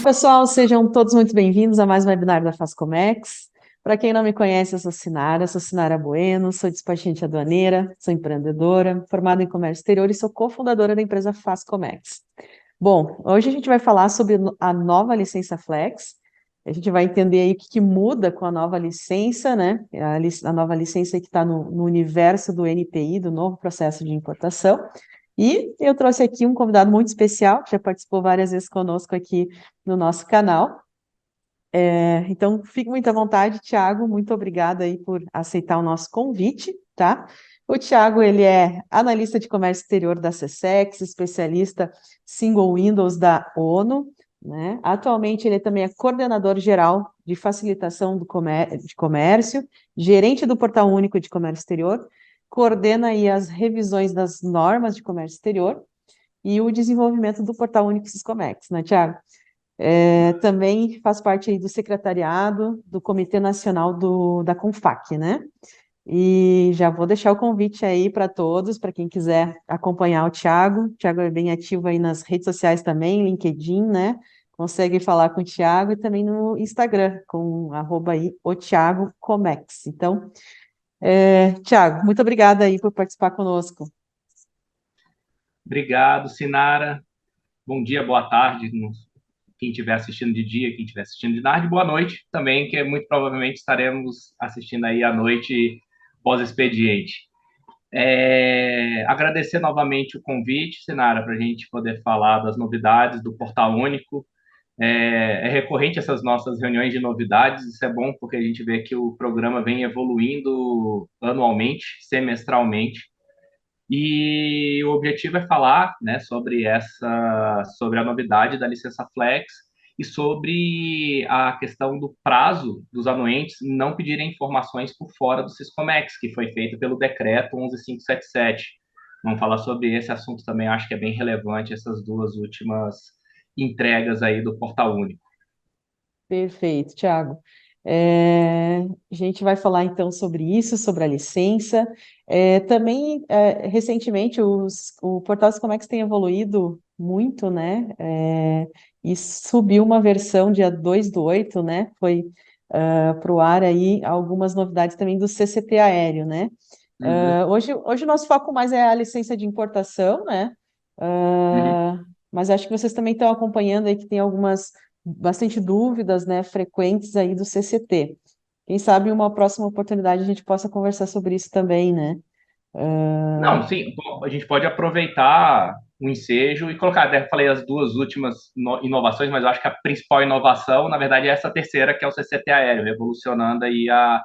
Pessoal, sejam todos muito bem-vindos a mais um webinar da Fascomex. Para quem não me conhece, eu sou Sinara Bueno, sou despachante aduaneira, sou empreendedora, formada em comércio exterior e sou cofundadora da empresa Fascomex. Bom, hoje a gente vai falar sobre a nova licença Flex. A gente vai entender aí o que muda com a nova licença, né? A nova licença que está no universo do NPI, do novo processo de importação. E eu trouxe aqui um convidado muito especial, que já participou várias vezes conosco aqui no nosso canal. Então, fique muito à vontade, Thiago. Muito obrigada aí por aceitar o nosso convite, tá? O Thiago, ele é analista de comércio exterior da CSEX, especialista Single Windows da ONU, né? Atualmente, ele também é coordenador geral de facilitação de comércio, gerente do Portal Único de Comércio Exterior, coordena aí as revisões das normas de comércio exterior e o desenvolvimento do Portal Único Siscomex, né, Thiago? Também faz parte aí do secretariado do Comitê Nacional da CONFAC, né? E já vou deixar o convite aí para todos, para quem quiser acompanhar o Thiago. O Thiago é bem ativo aí nas redes sociais também, LinkedIn, né? Consegue falar com o Thiago e também no Instagram, com @aí, o Thiago Comex. Então, Thiago, muito obrigada aí por participar conosco. Obrigado, Sinara. Bom dia, boa tarde, quem estiver assistindo de dia, quem estiver assistindo de tarde, boa noite também, que muito provavelmente estaremos assistindo aí à noite pós-expediente. Agradecer novamente o convite, Sinara, para a gente poder falar das novidades do Portal Único. É recorrente essas nossas reuniões de novidades, isso é bom porque a gente vê que o programa vem evoluindo anualmente, semestralmente. E o objetivo é falar, né, sobre a novidade da licença Flex e sobre a questão do prazo dos anuentes não pedirem informações por fora do Siscomex, que foi feito pelo decreto 11577. Vamos falar sobre esse assunto também, acho que é bem relevante essas duas últimas entregas aí do Portal Único. Perfeito, Thiago. A gente vai falar então sobre isso, sobre a licença. Também, recentemente, o Portal Comex tem evoluído muito, né? E subiu uma versão dia 2/8, né? Foi para o ar aí algumas novidades também do CCT aéreo, né? Uhum, Hoje o nosso foco mais é a licença de importação, né? uhum. Mas acho que vocês também estão acompanhando aí que tem algumas bastante dúvidas, né, frequentes aí do CCT. Quem sabe em uma próxima oportunidade a gente possa conversar sobre isso também, né? Não, sim, a gente pode aproveitar o ensejo e colocar, até falei as duas últimas inovações, mas eu acho que a principal inovação, na verdade, é essa terceira, que é o CCT aéreo, revolucionando aí a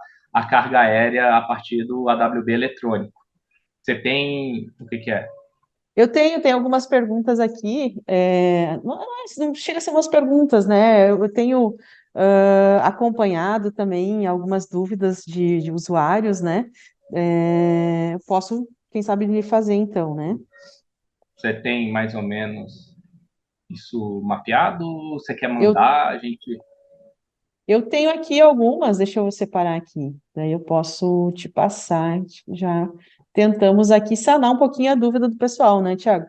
carga aérea a partir do AWB eletrônico. Você tem, o que que é? Eu tenho algumas perguntas aqui, não chega a ser umas perguntas, né? Eu tenho acompanhado também algumas dúvidas de usuários, né? Eu posso, quem sabe, lhe fazer então, né? Você tem mais ou menos isso mapeado? Você quer Eu mandar? A gente. Eu tenho aqui algumas, deixa eu separar aqui, daí eu posso te passar. Já tentamos aqui sanar um pouquinho a dúvida do pessoal, né, Tiago?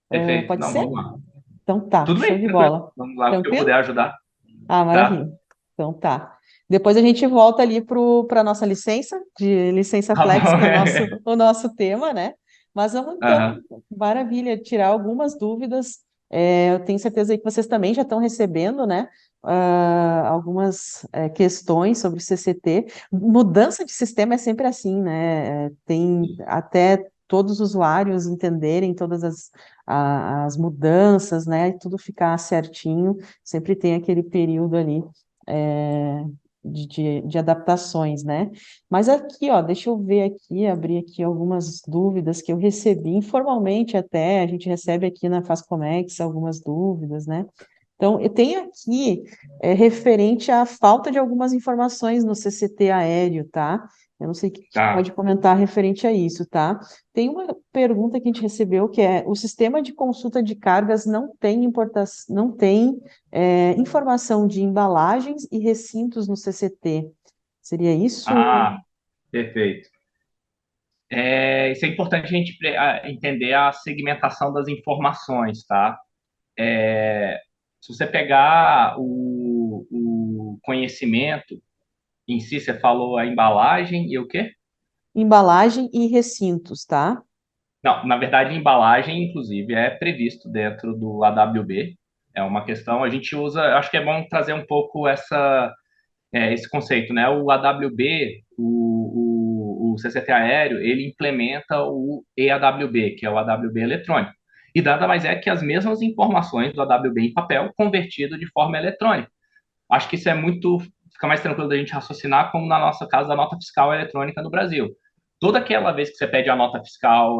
Perfeito. Pode Não, ser? vamos lá. Então tá, Tudo show bem, de tranquilo. bola. Vamos lá, o que eu Tranquilo? puder ajudar, Ah, tá? maravilha. Então tá. Depois a gente volta ali para a nossa licença, de licença Tá flex, bom. que é o nosso tema, né? Mas vamos então, Aham. maravilha, tirar algumas dúvidas. Eu tenho certeza aí que vocês também já estão recebendo, né? Algumas questões sobre o CCT. Mudança de sistema é sempre assim, né? Tem até todos os usuários entenderem todas as mudanças, né? E tudo ficar certinho. Sempre tem aquele período ali é, de adaptações, né? Mas aqui, ó, deixa eu ver aqui, abrir aqui algumas dúvidas que eu recebi informalmente até, a gente recebe aqui na Fascomex algumas dúvidas, né? Então, eu tenho aqui referente à falta de algumas informações no CCT aéreo, tá? Eu não sei o que você pode Tá. comentar referente a isso, tá? Tem uma pergunta que a gente recebeu que é: o sistema de consulta de cargas não tem importação, não tem informação de embalagens e recintos no CCT. Seria isso? Ah, perfeito. Isso é importante a gente entender a segmentação das informações, tá? Se você pegar o conhecimento em si, você falou a embalagem e o quê? Embalagem e recintos, tá? Não, na verdade, embalagem, inclusive, é previsto dentro do AWB. É uma questão, a gente usa, acho que é bom trazer um pouco esse conceito, né? O AWB, o CCT aéreo, ele implementa o EAWB, que é o AWB eletrônico. E nada mais é que as mesmas informações do AWB em papel convertido de forma eletrônica. Acho que isso é muito, fica mais tranquilo da gente raciocinar como na nossa casa da nota fiscal eletrônica no Brasil. Toda aquela vez que você pede a nota fiscal,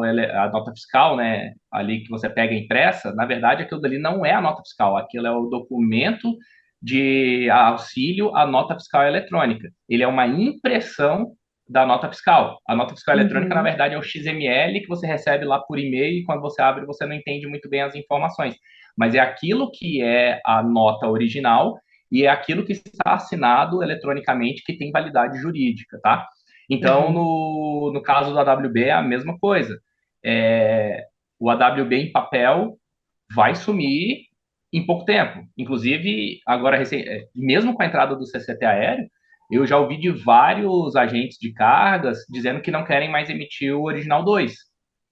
né, ali que você pega impressa, na verdade aquilo dali não é a nota fiscal, aquilo é o documento de auxílio à nota fiscal eletrônica. Ele é uma impressão da nota fiscal. A nota fiscal eletrônica, na Uhum, verdade, é o XML que você recebe lá por e-mail e quando você abre você não entende muito bem as informações. Mas é aquilo que é a nota original e é aquilo que está assinado eletronicamente que tem validade jurídica, tá? Então, uhum, no caso do AWB é a mesma coisa. O AWB em papel vai sumir em pouco tempo. Inclusive, agora, mesmo com a entrada do CCT aéreo, eu já ouvi de vários agentes de cargas dizendo que não querem mais emitir o Original 2.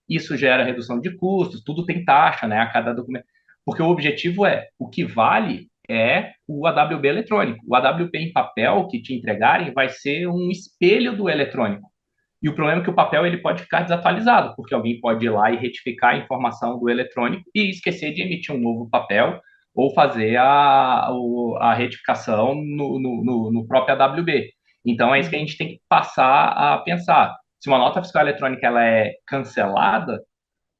Isso gera redução de custos, tudo tem taxa, né, a cada documento. Porque o objetivo o que vale é o AWB eletrônico. O AWB em papel que te entregarem vai ser um espelho do eletrônico. E o problema é que o papel ele pode ficar desatualizado, porque alguém pode ir lá e retificar a informação do eletrônico e esquecer de emitir um novo papel ou fazer a retificação no próprio AWB. Então, é isso que a uhum. gente tem que passar a pensar. Se uma nota fiscal eletrônica ela é cancelada,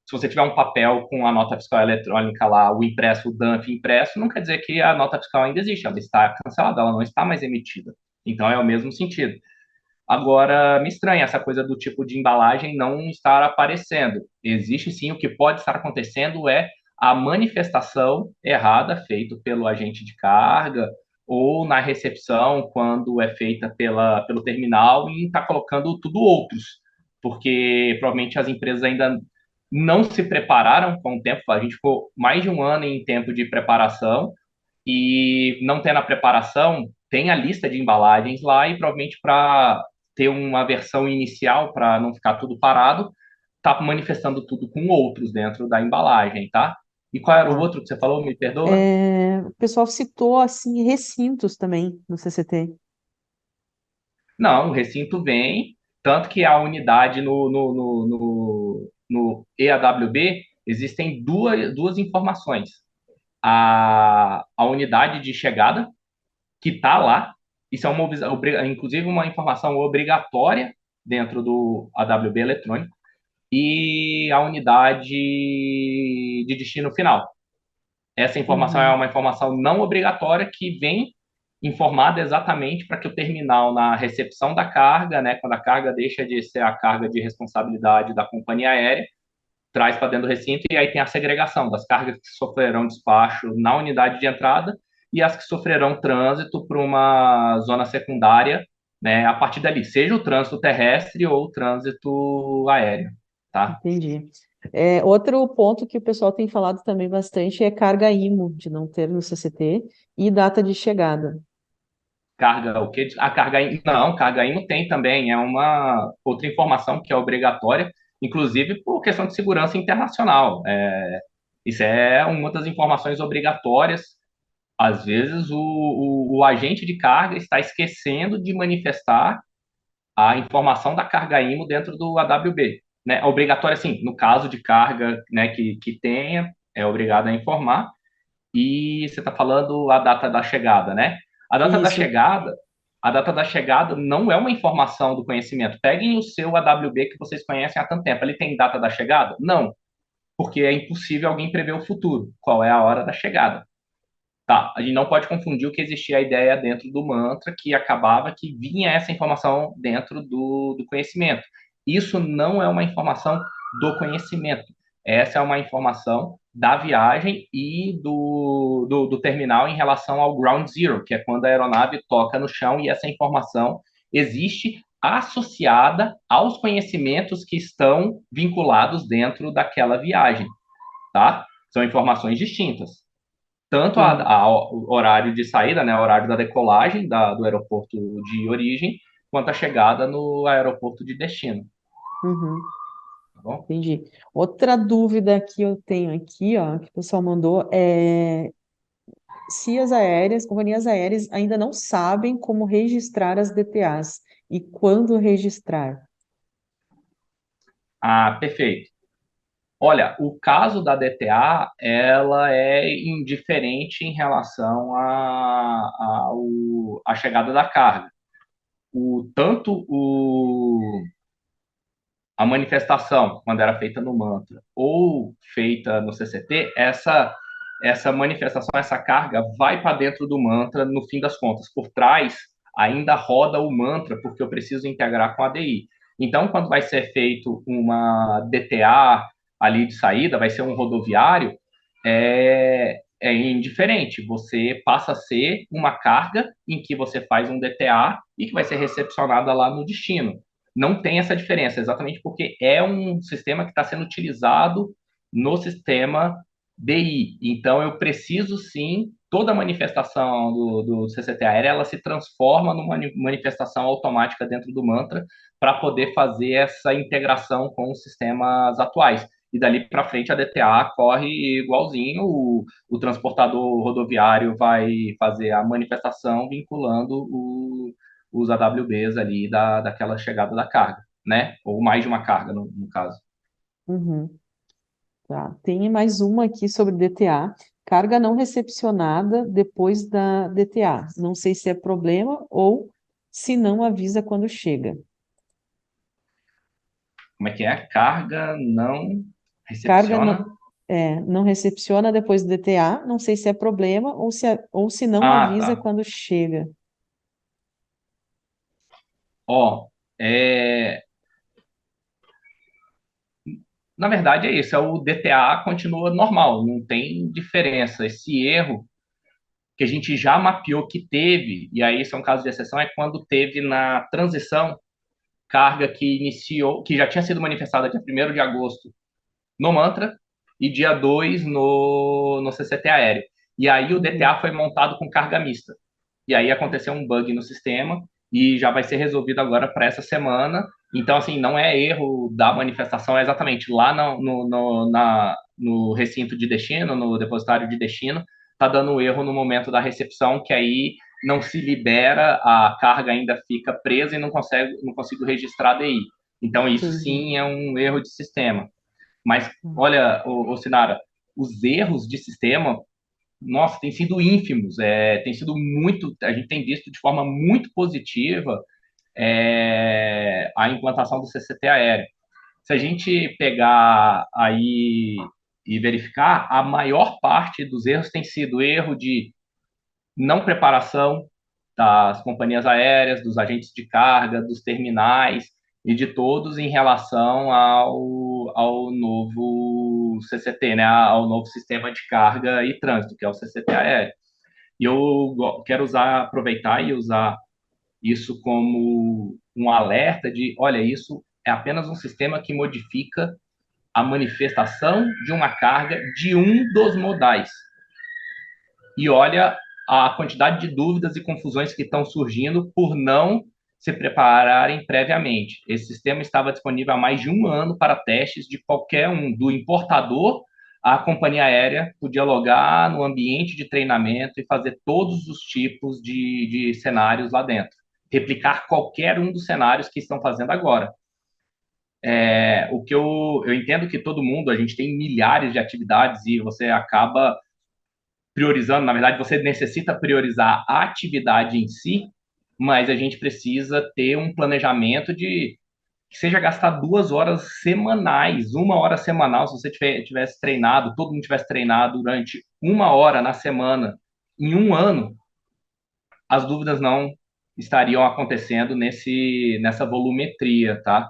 se você tiver um papel com a nota fiscal eletrônica lá, o impresso, o DANF impresso, não quer dizer que a nota fiscal ainda existe, ela está cancelada, ela não está mais emitida. Então, é o mesmo sentido. Agora, me estranha essa coisa do tipo de embalagem não estar aparecendo. Existe sim, o que pode estar acontecendo é a manifestação errada feita pelo agente de carga ou na recepção, quando é feita pelo terminal e está colocando tudo outros, porque provavelmente as empresas ainda não se prepararam com o tempo. A gente ficou mais de um ano em tempo de preparação e não tendo a preparação, tem a lista de embalagens lá e provavelmente para ter uma versão inicial para não ficar tudo parado, tá manifestando tudo com outros dentro da embalagem, tá? E qual era o Tá. outro que você falou? Me perdoa? O pessoal citou assim recintos também no CCT. Não, o recinto vem, tanto que a unidade no EAWB existem duas informações. A unidade de chegada, que está lá, isso é inclusive uma informação obrigatória dentro do AWB eletrônico, e a unidade de destino final. Essa informação é Uhum, uma informação não obrigatória que vem informada exatamente para que o terminal, na recepção da carga, né, quando a carga deixa de ser a carga de responsabilidade da companhia aérea, traz para dentro do recinto e aí tem a segregação das cargas que sofrerão despacho na unidade de entrada e as que sofrerão trânsito para uma zona secundária, né, a partir dali, seja o trânsito terrestre ou o trânsito aéreo, tá? entendi. Outro ponto que o pessoal tem falado também bastante é carga IMO, de não ter no CCT, e data de chegada. Carga, o que? A carga, não, carga IMO tem também, é uma outra informação que é obrigatória, inclusive por questão de segurança internacional. Isso é uma das informações obrigatórias. Às vezes o agente de carga está esquecendo de manifestar a informação da carga IMO dentro do AWB. Né? É obrigatório, assim, no caso de carga, né, que tenha, é obrigado a informar. E você está falando a data da chegada, né? A data da Isso. chegada, a data da chegada não é uma informação do conhecimento. Peguem o seu AWB que vocês conhecem há tanto tempo. Ele tem data da chegada? Não, porque é impossível alguém prever o futuro. Qual é a hora da chegada? Tá, a gente não pode confundir o que existia a ideia dentro do mantra que acabava que vinha essa informação dentro do conhecimento. Isso não é uma informação do conhecimento. Essa é uma informação da viagem e do terminal em relação ao ground zero, que é quando a aeronave toca no chão e essa informação existe associada aos conhecimentos que estão vinculados dentro daquela viagem, tá? São informações distintas. tanto Sim. o horário de saída, né, o horário da decolagem do aeroporto de origem, quanto a chegada no aeroporto de destino, Uhum. tá bom? Entendi. Outra dúvida que eu tenho aqui, ó, que o pessoal mandou, é se as aéreas, companhias aéreas, ainda não sabem como registrar as DTAs e quando registrar. Ah, perfeito. Olha, o caso da DTA, ela é indiferente em relação à chegada da carga. Tanto a manifestação, quando era feita no mantra, ou feita no CCT, essa manifestação, essa carga, vai para dentro do mantra no fim das contas. Por trás, ainda roda o mantra, porque eu preciso integrar com a ADI. Então, quando vai ser feito uma DTA ali de saída, vai ser um rodoviário, é indiferente. Você passa a ser uma carga em que você faz um DTA e que vai ser recepcionada lá no destino. Não tem essa diferença, exatamente porque é um sistema que está sendo utilizado no sistema DI. Então, eu preciso sim, toda manifestação do CCT aérea, ela se transforma numa manifestação automática dentro do mantra para poder fazer essa integração com os sistemas atuais. E dali para frente a DTA corre igualzinho, o transportador rodoviário vai fazer a manifestação vinculando os AWBs ali daquela chegada da carga, né? Ou mais de uma carga, no caso. Uhum. Tá. Tem mais uma aqui sobre DTA. Carga não recepcionada depois da DTA. Não sei se é problema ou se não avisa quando chega. Como é que é? Carga não Carga recepciona? não recepciona depois do DTA. Não sei se é problema ou se não Ah, avisa tá. quando chega. Ó, é, na verdade é isso, o DTA continua normal, não tem diferença. Esse erro que a gente já mapeou que teve, e aí isso é um caso de exceção, é quando teve na transição carga que iniciou, que já tinha sido manifestada dia 1º de agosto no Mantra e dia 2 no CCT aéreo. E aí o Uhum. DTA foi montado com carga mista. E aí aconteceu um bug no sistema e já vai ser resolvido agora para essa semana. Então, assim, não é erro da manifestação, é exatamente lá no recinto de destino, no depositário de destino, está dando erro no momento da recepção, que aí não se libera, a carga ainda fica presa e não consigo registrar a DI. Então, isso Entendi. sim é um erro de sistema. Mas, Hum. olha, Sinara, os erros de sistema, nossa, têm sido ínfimos, tem sido muito, a gente tem visto de forma muito positiva a implantação do CCT aéreo. Se a gente pegar aí e verificar, a maior parte dos erros tem sido erro de não preparação das companhias aéreas, dos agentes de carga, dos terminais e de todos em relação ao novo CCT, né, ao novo sistema de carga e trânsito, que é o CCT aéreo. E eu quero aproveitar e usar isso como um alerta de, olha, isso é apenas um sistema que modifica a manifestação de uma carga de um dos modais. E olha a quantidade de dúvidas e confusões que estão surgindo por não se prepararem previamente. Esse sistema estava disponível há mais de um ano para testes de qualquer um, do importador à companhia aérea, podia logar no ambiente de treinamento e fazer todos os tipos de cenários lá dentro. Replicar qualquer um dos cenários que estão fazendo agora. O que eu entendo que todo mundo, a gente tem milhares de atividades e você acaba priorizando, na verdade, você necessita priorizar a atividade em si, mas a gente precisa ter um planejamento de que seja gastar 2 horas semanais, 1 hora semanal, se você tivesse treinado, todo mundo tivesse treinado durante 1 hora na semana, em um ano, as dúvidas não estariam acontecendo nessa volumetria, tá?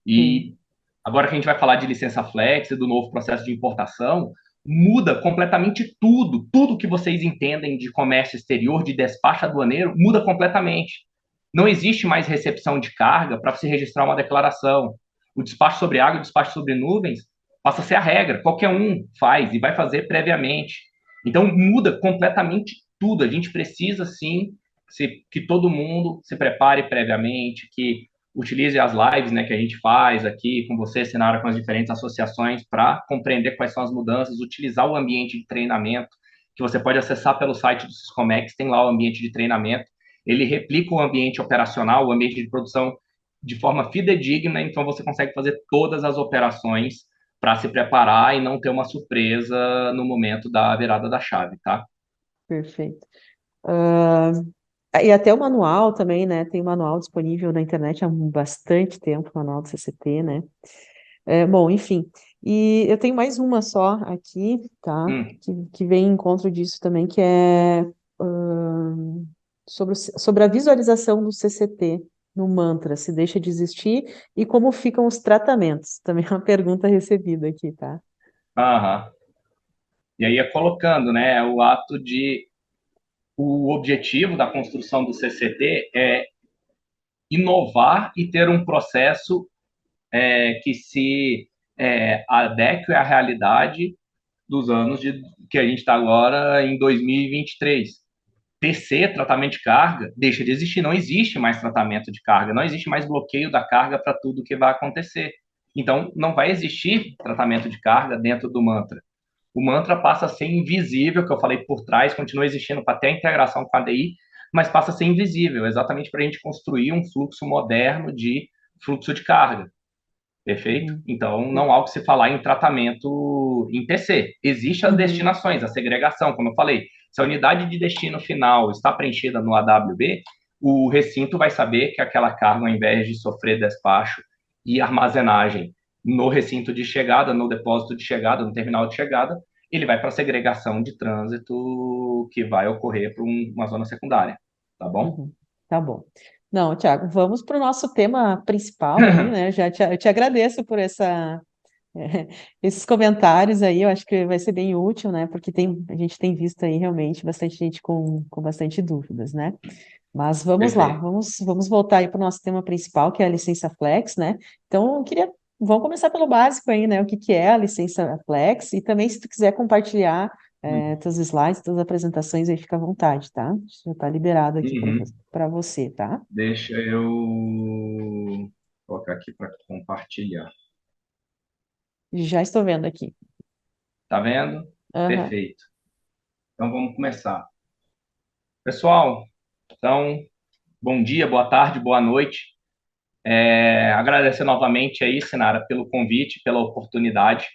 E Sim. agora que a gente vai falar de licença flex e do novo processo de importação, muda completamente tudo. Tudo que vocês entendem de comércio exterior, de despacho aduaneiro, muda completamente. Não existe mais recepção de carga para você registrar uma declaração. O despacho sobre água e o despacho sobre nuvens passa a ser a regra. Qualquer um faz e vai fazer previamente. Então, muda completamente tudo. A gente precisa, sim, que todo mundo se prepare previamente, que utilize as lives, né, que a gente faz aqui com você, Sinara, com as diferentes associações, para compreender quais são as mudanças, utilizar o ambiente de treinamento, que você pode acessar pelo site do Siscomex, tem lá o ambiente de treinamento. Ele replica o ambiente operacional, o ambiente de produção, de forma fidedigna, então você consegue fazer todas as operações para se preparar e não ter uma surpresa no momento da virada da chave, tá? Perfeito. Ah, e até o manual também, né? Tem o manual disponível na internet há bastante tempo, o manual do CCT, né? Bom, enfim. E eu tenho mais uma só aqui, tá? Hum. Que vem em encontro disso também, que é ahn, sobre a visualização do CCT no mantra, se deixa de existir e como ficam os tratamentos. Também é uma pergunta recebida aqui, tá? Aham. E aí é colocando, né, o objetivo da construção do CCT é inovar e ter um processo que se adeque à realidade dos anos que a gente está agora em 2023. TC, tratamento de carga, deixa de existir. Não existe mais tratamento de carga, não existe mais bloqueio da carga para tudo que vai acontecer. Então, não vai existir tratamento de carga dentro do mantra. O mantra passa a ser invisível, que eu falei por trás, continua existindo para ter a integração com a ADI, mas passa a ser invisível, exatamente para a gente construir um fluxo moderno de fluxo de carga. Perfeito? Hum, Então, per- não há o que se falar em tratamento em TC. Existem as Uhum, destinações, a segregação, como eu falei. Se a unidade de destino final está preenchida no AWB, o recinto vai saber que aquela carga, ao invés de sofrer despacho e armazenagem no recinto de chegada, no depósito de chegada, no terminal de chegada, ele vai para a segregação de trânsito que vai ocorrer para uma zona secundária. Tá bom? uhum, tá bom. Não, Tiago, vamos para o nosso tema principal aí, né? Eu te agradeço por esses comentários aí, eu acho que vai ser bem útil, né? Porque a gente tem visto aí realmente bastante gente com bastante dúvidas, né? Mas vamos lá, Perfeito. vamos voltar aí para o nosso tema principal, que é a licença Flex, né? Então, vamos começar pelo básico aí, né? O que que é a licença Flex? E também, se tu quiser compartilhar teus slides, tuas apresentações, aí fica à vontade, tá? Já está liberado aqui Uhum. para você, tá? Deixa eu colocar aqui para compartilhar. Já estou vendo aqui. Tá vendo? Aham. Perfeito. Então vamos começar. Pessoal, então, bom dia, boa tarde, boa noite. Agradecer novamente aí, Sinara, pelo convite, pela oportunidade.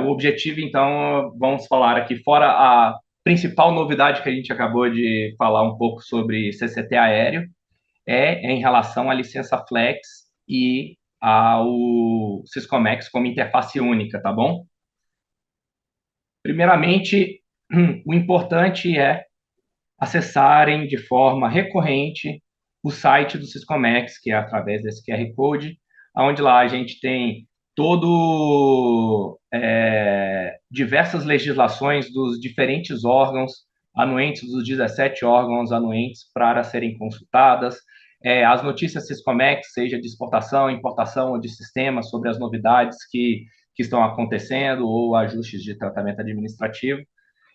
O objetivo, então, vamos falar aqui, fora a principal novidade que a gente acabou de falar um pouco sobre CCT aéreo, é em relação à licença Flex e ao Syscomex como interface única, tá bom? Primeiramente, o importante é acessarem de forma recorrente o site do Syscomex, que é através desse QR Code, onde lá a gente tem diversas legislações dos diferentes órgãos anuentes, dos 17 órgãos anuentes para serem consultadas, as notícias Syscomex, seja de exportação, importação ou de sistemas, sobre as novidades que estão acontecendo ou ajustes de tratamento administrativo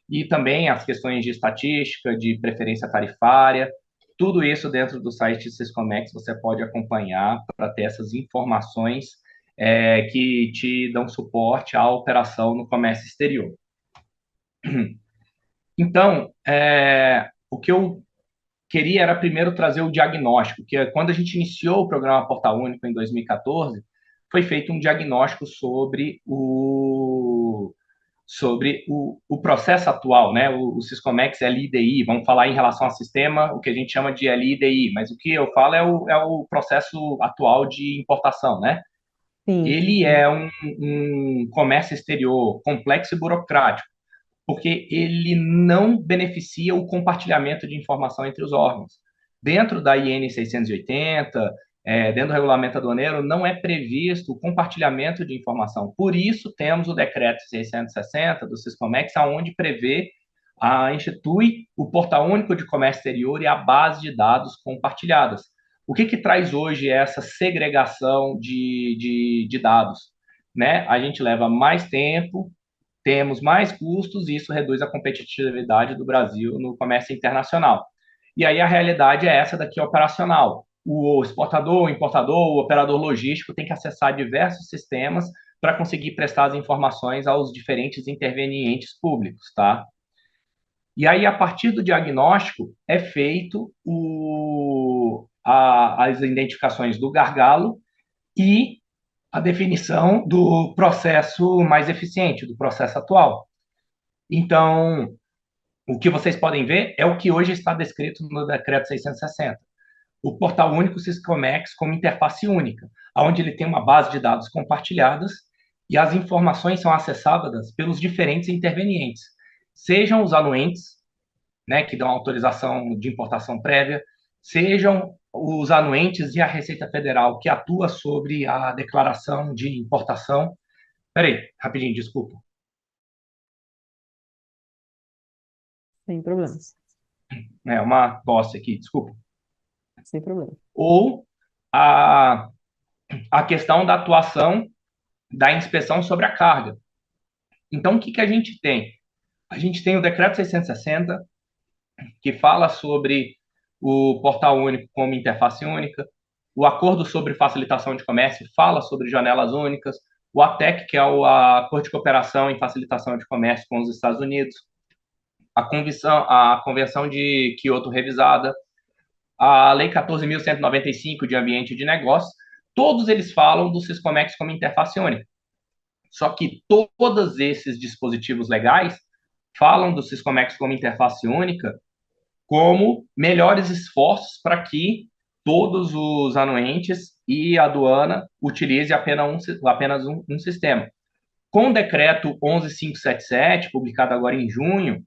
e também as questões de estatística, de preferência tarifária, tudo isso dentro do site Syscomex você pode acompanhar para ter essas informações que te dão suporte à operação no comércio exterior. Então, o que eu queria era primeiro trazer o diagnóstico, que quando a gente iniciou o programa Portal Único em 2014, foi feito um diagnóstico sobre o processo atual, né? O Syscomex LIDI, vamos falar em relação ao sistema, o que a gente chama de LIDI, mas o que eu falo é o processo atual de importação, né? Sim, Ele sim. é um comércio exterior complexo e burocrático, porque ele não beneficia o compartilhamento de informação entre os órgãos. Dentro da IN 680, dentro do regulamento aduaneiro, não é previsto o compartilhamento de informação. Por isso, temos o decreto 660 do Siscomex, onde institui o Portal Único de Comércio Exterior e a base de dados compartilhadas. O que traz hoje essa segregação de dados? Né? A gente leva mais tempo temos mais custos e isso reduz a competitividade do Brasil no comércio internacional. E aí a realidade é essa daqui operacional. O exportador, o importador, o operador logístico tem que acessar diversos sistemas para conseguir prestar as informações aos diferentes intervenientes públicos, tá? E aí, a partir do diagnóstico, é feito as identificações do gargalo e a definição do processo mais eficiente, do processo atual. Então, o que vocês podem ver é o que hoje está descrito no Decreto 660. O Portal Único Siscomex como interface única, onde ele tem uma base de dados compartilhadas e as informações são acessadas pelos diferentes intervenientes, sejam os anuentes, né, que dão autorização de importação prévia, sejam os anuentes e a Receita Federal, que atua sobre a declaração de importação. Peraí, rapidinho, desculpa. Sem problemas. É uma tosse aqui, desculpa. Sem problema. Ou a questão da atuação da inspeção sobre a carga. Então, o que a gente tem? A gente tem o Decreto 660, que fala sobre o Portal Único como interface única, o Acordo sobre Facilitação de Comércio fala sobre janelas únicas, o ATEC, que é o Acordo de Cooperação em Facilitação de Comércio com os Estados Unidos, a Convenção de Kyoto revisada, a Lei 14.195 de Ambiente de Negócios, todos eles falam do Siscomex como interface única. Só que todos esses dispositivos legais falam do Siscomex como interface única como melhores esforços para que todos os anuentes e a aduana utilize apenas um sistema. Com o decreto 11.577, publicado agora em junho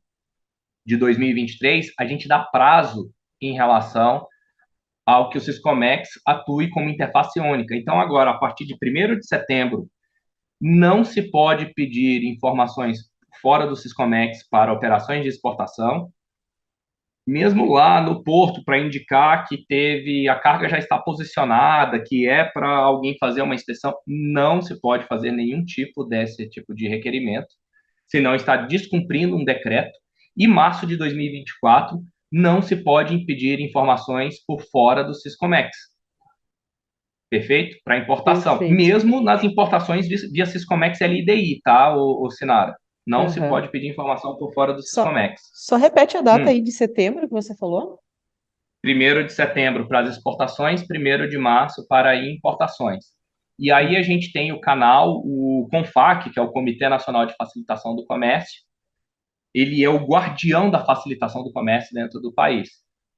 de 2023, a gente dá prazo em relação ao que o Siscomex atue como interface única. Então, agora, a partir de 1º de setembro, não se pode pedir informações fora do Siscomex para operações de exportação, mesmo lá no porto, para indicar que a carga já está posicionada, que é para alguém fazer uma inspeção, não se pode fazer nenhum desse tipo de requerimento, senão está descumprindo um decreto. E março de 2024 não se pode impedir informações por fora do Siscomex. Perfeito? Para importação. Perfeito. Mesmo nas importações via Siscomex LIDI, tá, o Sinara? Não se Aham. pode pedir informação por fora do Só, Siscomex. só repete a data aí de setembro que você falou. 1º de setembro para as exportações, 1º de março para importações. E aí a gente tem o canal, o CONFAC, que é o Comitê Nacional de Facilitação do Comércio. Ele é o guardião da facilitação do comércio dentro do país.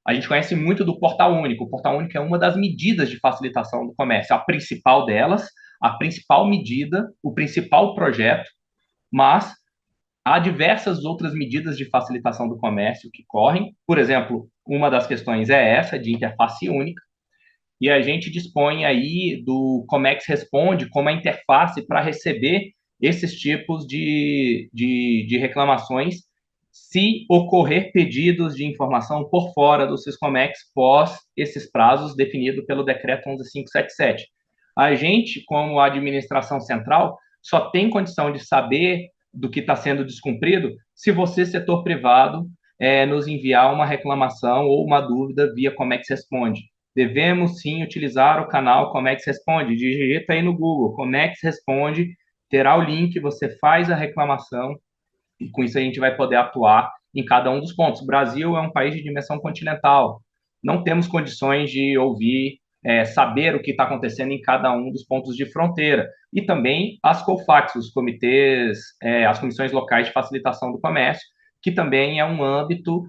A gente conhece muito do Portal Único. O Portal Único é uma das medidas de facilitação do comércio, a principal delas, a principal medida, o principal projeto, mas há diversas outras medidas de facilitação do comércio que correm. Por exemplo, uma das questões é essa, de interface única, e a gente dispõe aí do Comex Responde como a interface para receber esses tipos de reclamações se ocorrer pedidos de informação por fora do Siscomex pós esses prazos definidos pelo Decreto 11.577. A gente, como administração central, só tem condição de saber do que está sendo descumprido se você, setor privado, nos enviar uma reclamação ou uma dúvida via Comex Responde. Devemos sim utilizar o canal Comex Responde. Digita aí no Google, Comex Responde, terá o link, você faz a reclamação e com isso a gente vai poder atuar em cada um dos pontos. O Brasil é um país de dimensão continental. Não temos condições de ouvir, saber o que está acontecendo em cada um dos pontos de fronteira. E também as COFACs, os comitês, as comissões locais de facilitação do comércio, que também é um âmbito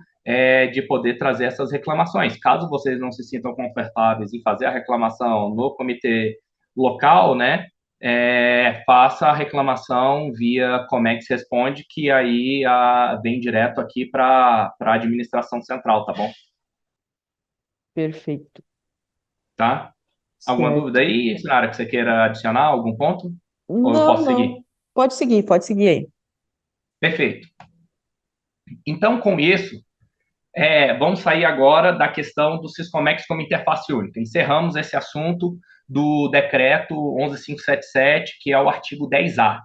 de poder trazer essas reclamações. Caso vocês não se sintam confortáveis em fazer a reclamação no comitê local, né, faça a reclamação via Comex Responde, que aí vem direto aqui para a administração central, tá bom? Perfeito. Tá? Alguma dúvida Certo. aí, Sinara, que você queira adicionar algum ponto? Ou eu Não, posso seguir? não. Pode seguir aí. Perfeito. Então, com isso, vamos sair agora da questão do Siscomex como interface única. Encerramos esse assunto do decreto 11.577, que é o artigo 10A.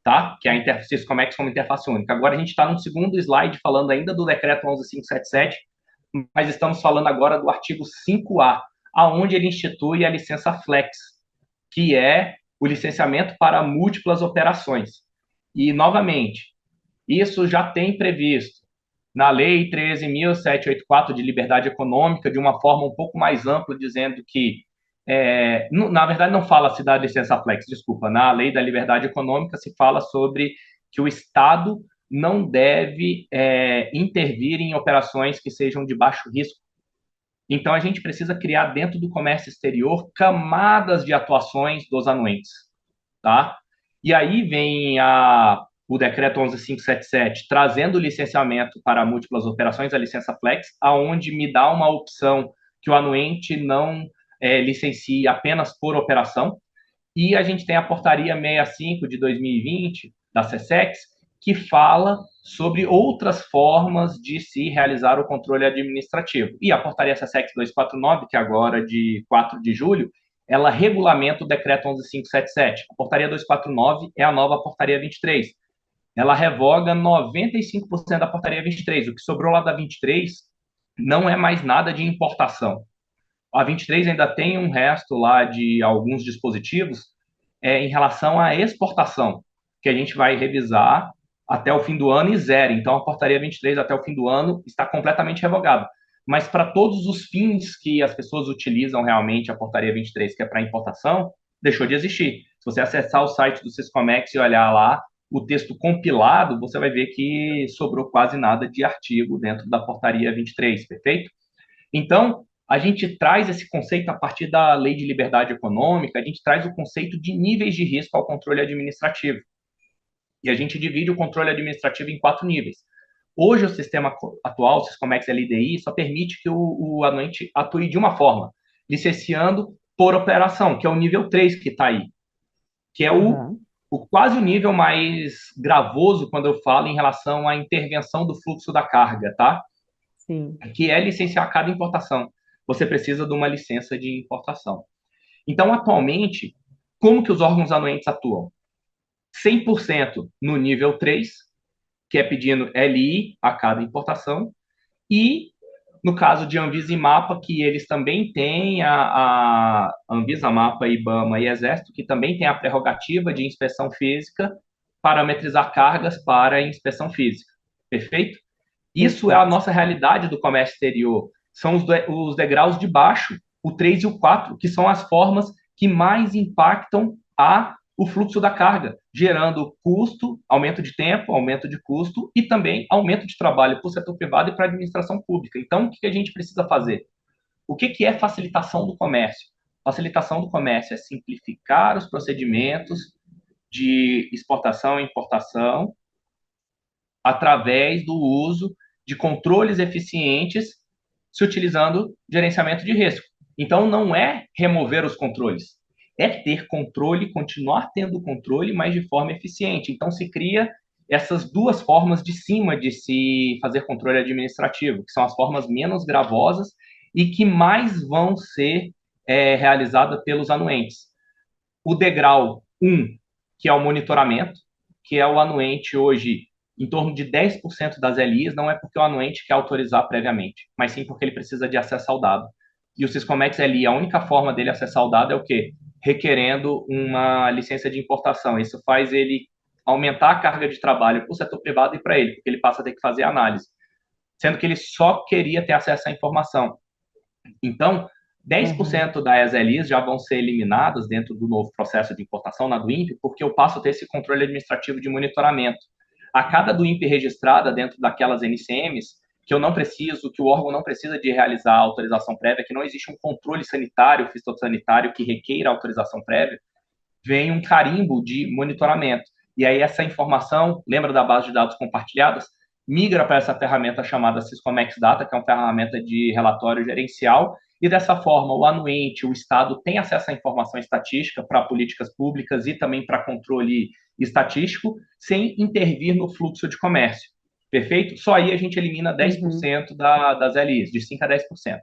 tá? Que é a Syscomex como interface única. Agora a gente está no segundo slide falando ainda do decreto 11.577, mas estamos falando agora do artigo 5A, aonde ele institui a licença flex, que é o licenciamento para múltiplas operações. E, novamente, isso já tem previsto na Lei 13.784 de Liberdade Econômica, de uma forma um pouco mais ampla, dizendo que, na verdade, não fala-se da licença flex, desculpa, na Lei da Liberdade Econômica se fala sobre que o Estado não deve intervir em operações que sejam de baixo risco. Então, a gente precisa criar dentro do comércio exterior camadas de atuações dos anuentes, tá? E aí vem o decreto 11.577, trazendo o licenciamento para múltiplas operações, a licença flex, aonde me dá uma opção que o anuente não licencie apenas por operação. E a gente tem a portaria 65 de 2020, da SESEX, que fala sobre outras formas de se realizar o controle administrativo. E a portaria SESEX 249, que agora de 4 de julho, ela regulamenta o decreto 11.577. A portaria 249 é a nova portaria 23. Ela revoga 95% da portaria 23. O que sobrou lá da 23 não é mais nada de importação. A 23 ainda tem um resto lá de alguns dispositivos em relação à exportação, que a gente vai revisar até o fim do ano e zero. Então, a portaria 23 até o fim do ano está completamente revogada. Mas para todos os fins que as pessoas utilizam realmente a portaria 23, que é para importação, deixou de existir. Se você acessar o site do Syscomex e olhar lá o texto compilado, você vai ver que sobrou quase nada de artigo dentro da portaria 23, perfeito? Então, a gente traz esse conceito a partir da Lei de Liberdade Econômica, a gente traz o conceito de níveis de risco ao controle administrativo. E a gente divide o controle administrativo em 4 níveis. Hoje, o sistema atual, o Syscomex LDI, só permite que o anuente atue de uma forma, licenciando por operação, que é o nível 3 que está aí, que é o quase o nível mais gravoso quando eu falo em relação à intervenção do fluxo da carga, tá? Sim. Que é licenciar cada importação. Você precisa de uma licença de importação. Então, atualmente, como que os órgãos anuentes atuam? 100% no nível 3, que é pedindo LI a cada importação, e no caso de Anvisa e Mapa, que eles também têm a Anvisa, Mapa, IBAMA e Exército, que também tem a prerrogativa de inspeção física, parametrizar cargas para inspeção física. Perfeito? Isso é a nossa realidade do comércio exterior. São os degraus de baixo, o 3 e o 4, que são as formas que mais impactam o fluxo da carga, gerando custo, aumento de tempo, aumento de custo e também aumento de trabalho para o setor privado e para a administração pública. Então, o que a gente precisa fazer? O que é facilitação do comércio? Facilitação do comércio é simplificar os procedimentos de exportação e importação através do uso de controles eficientes se utilizando gerenciamento de risco. Então, não é remover os controles, é ter controle, continuar tendo controle, mas de forma eficiente. Então, se cria essas duas formas de cima de se fazer controle administrativo, que são as formas menos gravosas e que mais vão ser realizadas pelos anuentes. O degrau 1, que é o monitoramento, que é o anuente hoje em torno de 10% das LIs, não é porque o anuente quer autorizar previamente, mas sim porque ele precisa de acesso ao dado. E o Syscomex LI, a única forma dele acessar o dado é o quê? Requerendo uma licença de importação. Isso faz ele aumentar a carga de trabalho para o setor privado e para ele, porque ele passa a ter que fazer análise, sendo que ele só queria ter acesso à informação. Então, 10% das LIs já vão ser eliminadas dentro do novo processo de importação na do INPE, porque eu passo a ter esse controle administrativo de monitoramento. A cada do INPE registrada dentro daquelas NCMs, que eu não preciso, que o órgão não precisa de realizar a autorização prévia, que não existe um controle sanitário, fitossanitário que requeira autorização prévia, vem um carimbo de monitoramento. E aí essa informação, lembra da base de dados compartilhadas? Migra para essa ferramenta chamada Syscomex Data, que é uma ferramenta de relatório gerencial, e dessa forma o anuente, o Estado tem acesso à informação estatística para políticas públicas e também para controle estatístico, sem intervir no fluxo de comércio. Perfeito? Só aí a gente elimina 10% das LIs, de 5% a 10%.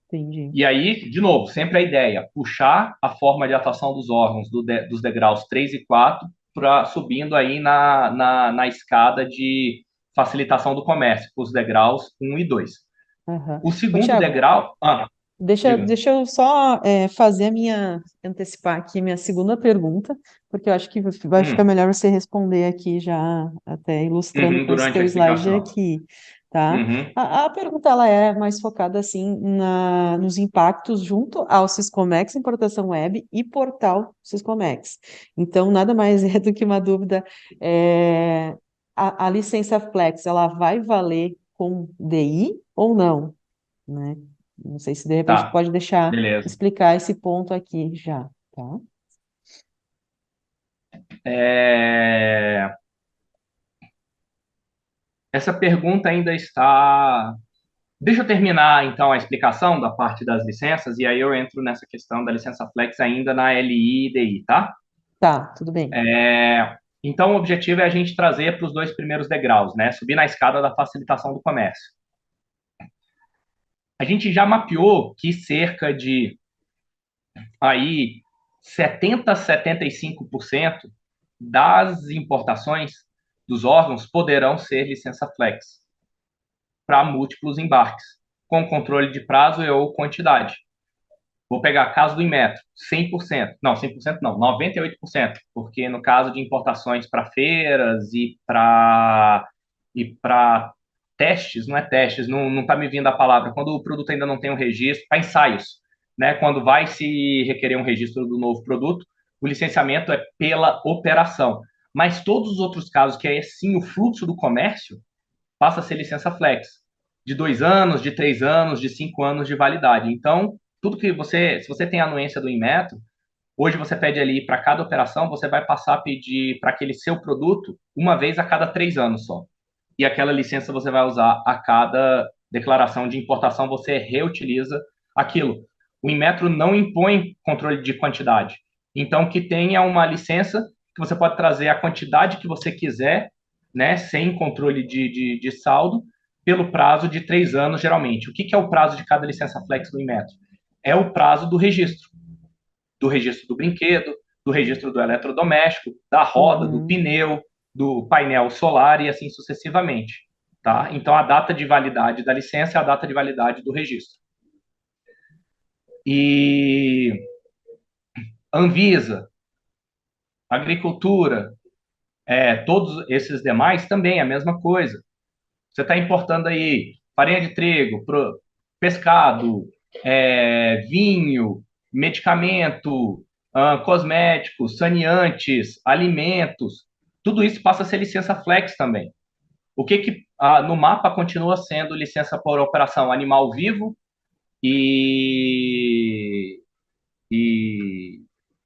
Entendi. E aí, de novo, sempre a ideia, puxar a forma de atuação dos órgãos dos degraus 3 e 4 subindo aí na escada de facilitação do comércio, os degraus 1 e 2. Aham. O Ô, segundo Tiago, degrau... diga. deixa eu só fazer antecipar aqui minha segunda pergunta, porque eu acho que vai ficar Hum, melhor você responder aqui já, até ilustrando com esse durante a teu slide explicação. aqui, tá? Uhum, A pergunta, ela é mais focada, assim, nos impactos junto ao Siscomex, importação web e portal Siscomex. Então, nada mais é do que uma dúvida, a licença Flex, ela vai valer com DI ou não, né? Não sei se de repente tá, pode deixar beleza. explicar esse ponto aqui já, tá? É, Essa pergunta ainda está... Deixa eu terminar, então, a explicação da parte das licenças, e aí eu entro nessa questão da licença Flex ainda na LI e DI, tá? Tá, tudo bem. Então, o objetivo é a gente trazer para os dois primeiros degraus, né? Subir na escada da facilitação do comércio. A gente já mapeou que cerca de aí 75% das importações dos órgãos poderão ser licença Flex para múltiplos embarques, com controle de prazo e ou quantidade. Vou pegar caso do Inmetro, 100%. Não, 100% não, 98%, porque no caso de importações para feiras e para testes, não é testes, não está me vindo a palavra, quando o produto ainda não tem um registro, para ensaios, né? Quando vai se requerer um registro do novo produto, o licenciamento é pela operação. Mas todos os outros casos, que é sim o fluxo do comércio, passa a ser licença flex, de 2 anos, de 3 anos, de 5 anos de validade. Então, tudo que se você tem a anuência do Inmetro, hoje você pede ali para cada operação, você vai passar a pedir para aquele seu produto uma vez a cada 3 anos só. E aquela licença você vai usar a cada declaração de importação, você reutiliza aquilo. O Inmetro não impõe controle de quantidade. Então, que tenha uma licença que você pode trazer a quantidade que você quiser, né, sem controle de saldo, pelo prazo de 3 anos, geralmente. O que é o prazo de cada licença flex do Inmetro? É o prazo do registro do brinquedo, do registro do eletrodoméstico, da roda, do Uhum. pneu, do painel solar e assim sucessivamente. Tá? Então, a data de validade da licença é a data de validade do registro. E Anvisa, Agricultura, todos esses demais também é a mesma coisa. Você está importando aí farinha de trigo, pescado, vinho, medicamento, cosméticos, saneantes, alimentos. Tudo isso passa a ser licença flex também. O que no mapa continua sendo licença por operação animal vivo e, e,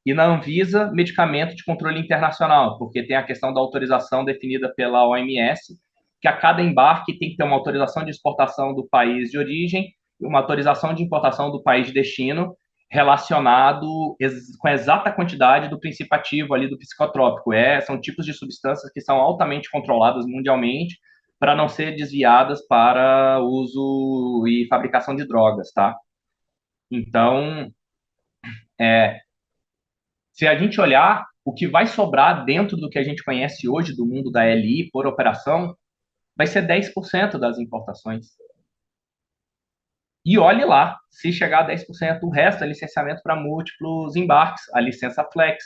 e na Anvisa, medicamento de controle internacional, porque tem a questão da autorização definida pela OMS, que a cada embarque tem que ter uma autorização de exportação do país de origem e uma autorização de importação do país de destino, relacionado com a exata quantidade do princípio ativo ali do psicotrópico. São tipos de substâncias que são altamente controladas mundialmente para não ser desviadas para uso e fabricação de drogas, tá? Então, é, se a gente olhar o que vai sobrar dentro do que a gente conhece hoje do mundo da LI por operação, vai ser 10% das importações. E olhe lá, se chegar a 10%, o resto é licenciamento para múltiplos embarques, a licença flex.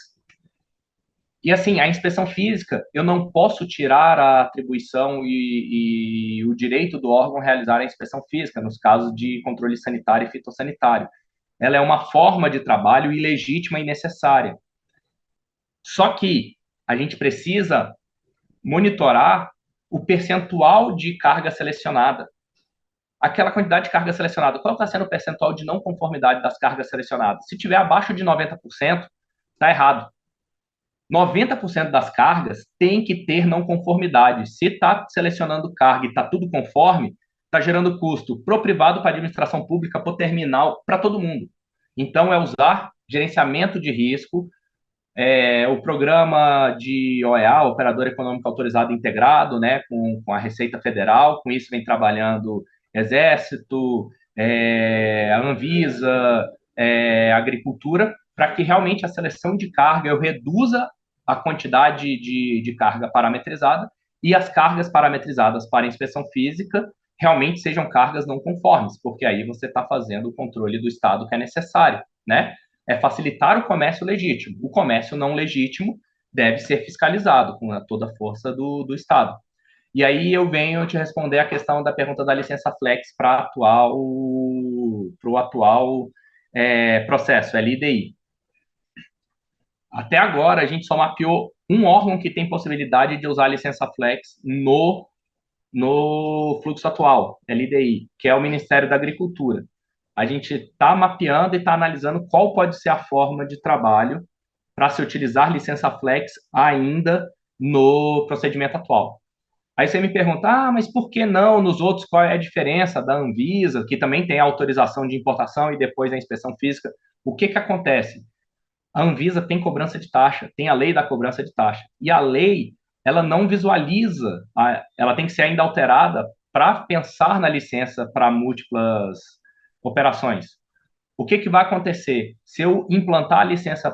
E assim, a inspeção física, eu não posso tirar a atribuição e o direito do órgão realizar a inspeção física, nos casos de controle sanitário e fitossanitário. Ela é uma forma de trabalho ilegítima e necessária. Só que a gente precisa monitorar o percentual de carga selecionada. Aquela quantidade de carga selecionada, qual está sendo o percentual de não conformidade das cargas selecionadas? Se tiver abaixo de 90%, está errado. 90% das cargas tem que ter não conformidade. Se está selecionando carga e está tudo conforme, está gerando custo para o privado, para a administração pública, para o terminal, para todo mundo. Então, é usar gerenciamento de risco, o programa de OEA, Operador Econômico Autorizado Integrado, né, com a Receita Federal, com isso vem trabalhando Exército, a Anvisa, Agricultura, para que realmente a seleção de carga eu reduza a quantidade de carga parametrizada e as cargas parametrizadas para inspeção física realmente sejam cargas não conformes, porque aí você está fazendo o controle do estado que é necessário, né? É facilitar o comércio legítimo. O comércio não legítimo deve ser fiscalizado com toda a força do Estado. E aí eu venho te responder a questão da pergunta da licença flex para o atual processo, LIDI. Até agora, a gente só mapeou um órgão que tem possibilidade de usar a licença flex no fluxo atual, LDI, que é o Ministério da Agricultura. A gente está mapeando e está analisando qual pode ser a forma de trabalho para se utilizar licença flex ainda no procedimento atual. Aí você me pergunta, mas por que não nos outros? Qual é a diferença da Anvisa, que também tem a autorização de importação e depois a inspeção física? O que acontece? A Anvisa tem cobrança de taxa, tem a lei da cobrança de taxa. E a lei, ela não visualiza, ela tem que ser ainda alterada para pensar na licença para múltiplas operações. O que vai acontecer? Se eu implantar a licença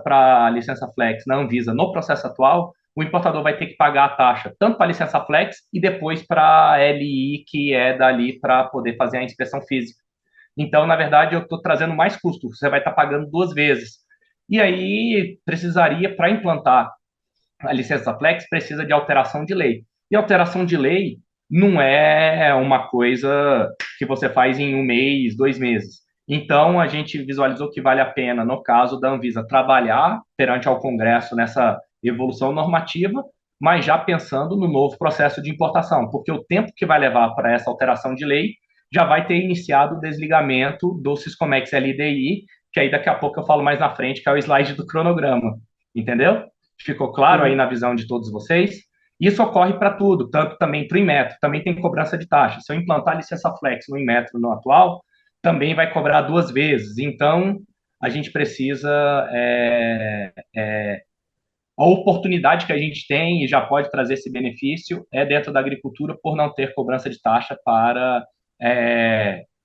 flex na Anvisa no processo atual, o importador vai ter que pagar a taxa tanto para a licença flex e depois para a LI, que é dali para poder fazer a inspeção física. Então, na verdade, eu estou trazendo mais custo. Você vai estar pagando duas vezes. E aí, precisaria, para implantar a licença flex, precisa de alteração de lei. E alteração de lei não é uma coisa que você faz em um mês, 2 meses. Então, a gente visualizou que vale a pena, no caso da Anvisa, trabalhar perante ao Congresso nessa evolução normativa, mas já pensando no novo processo de importação, porque o tempo que vai levar para essa alteração de lei já vai ter iniciado o desligamento do Siscomex LDI, que aí daqui a pouco eu falo mais na frente, que é o slide do cronograma. Entendeu? Ficou claro aí na visão de todos vocês? Isso ocorre para tudo, tanto também para o Inmetro, também tem cobrança de taxa. Se eu implantar a licença flex no Inmetro no atual, também vai cobrar duas vezes. Então, a gente precisa a oportunidade que a gente tem e já pode trazer esse benefício é dentro da agricultura por não ter cobrança de taxa para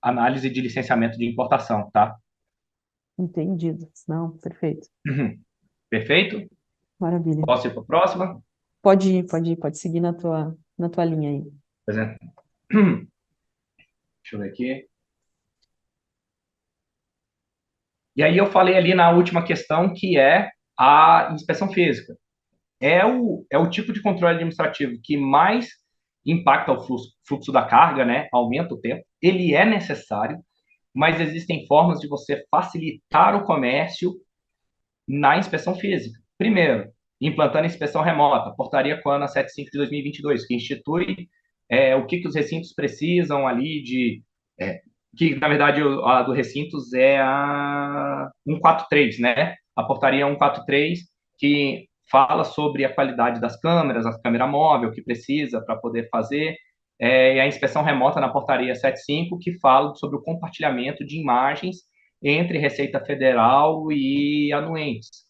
análise de licenciamento de importação, tá? Entendido. Não, perfeito. Perfeito? Maravilha. Posso ir para a próxima? Pode ir, pode ir, pode seguir na tua linha aí. Por exemplo. Deixa eu ver aqui. E aí eu falei ali na última questão que é a inspeção física. É o tipo de controle administrativo que mais impacta o fluxo da carga, né? Aumenta o tempo. Ele é necessário, mas existem formas de você facilitar o comércio na inspeção física. Primeiro, implantando a inspeção remota, portaria COANA 75 de 2022, que institui o que os recintos precisam ali que na verdade a do recintos é a 143, né? A portaria 143, que fala sobre a qualidade das câmeras, a câmera móvel que precisa para poder fazer, e a inspeção remota na portaria 75, que fala sobre o compartilhamento de imagens entre Receita Federal e anuentes.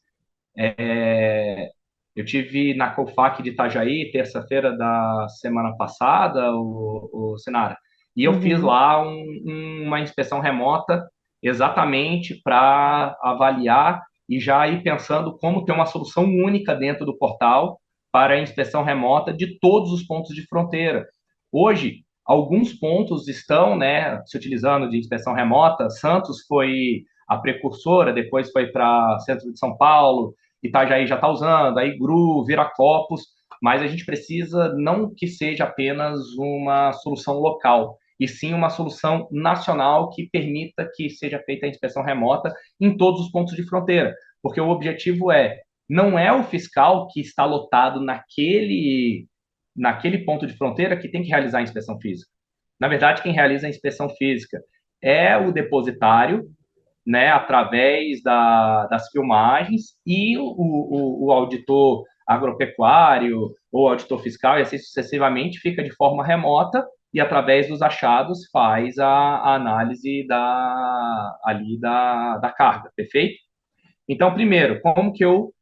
Eu tive na COFAC de Itajaí, terça-feira da semana passada, o Sinara, e eu fiz lá uma inspeção remota exatamente para avaliar e já ir pensando como ter uma solução única dentro do portal para a inspeção remota de todos os pontos de fronteira. Hoje, alguns pontos estão, né, se utilizando de inspeção remota. Santos foi a precursora, depois foi para centro de São Paulo, Itajaí já está usando, aí GRU, Viracopos, mas a gente precisa não que seja apenas uma solução local, e sim uma solução nacional que permita que seja feita a inspeção remota em todos os pontos de fronteira, porque o objetivo não é o fiscal que está lotado naquele ponto de fronteira que tem que realizar a inspeção física. Na verdade, quem realiza a inspeção física é o depositário, né, através das filmagens, e o auditor agropecuário ou auditor fiscal, e assim sucessivamente, fica de forma remota e, através dos achados, faz a análise da carga, perfeito? Então, primeiro, como que eu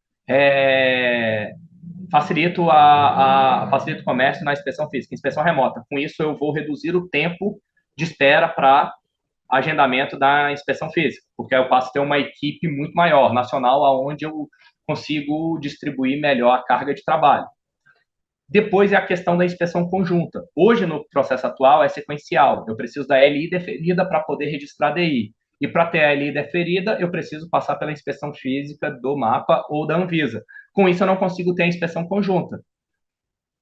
facilito o comércio na inspeção física, inspeção remota? Com isso, eu vou reduzir o tempo de espera para agendamento da inspeção física, porque aí eu passo a ter uma equipe muito maior, nacional, aonde eu consigo distribuir melhor a carga de trabalho. Depois é a questão da inspeção conjunta. Hoje, no processo atual, é sequencial. Eu preciso da LI deferida para poder registrar DI. E para ter a LI deferida, eu preciso passar pela inspeção física do mapa ou da Anvisa. Com isso, eu não consigo ter a inspeção conjunta.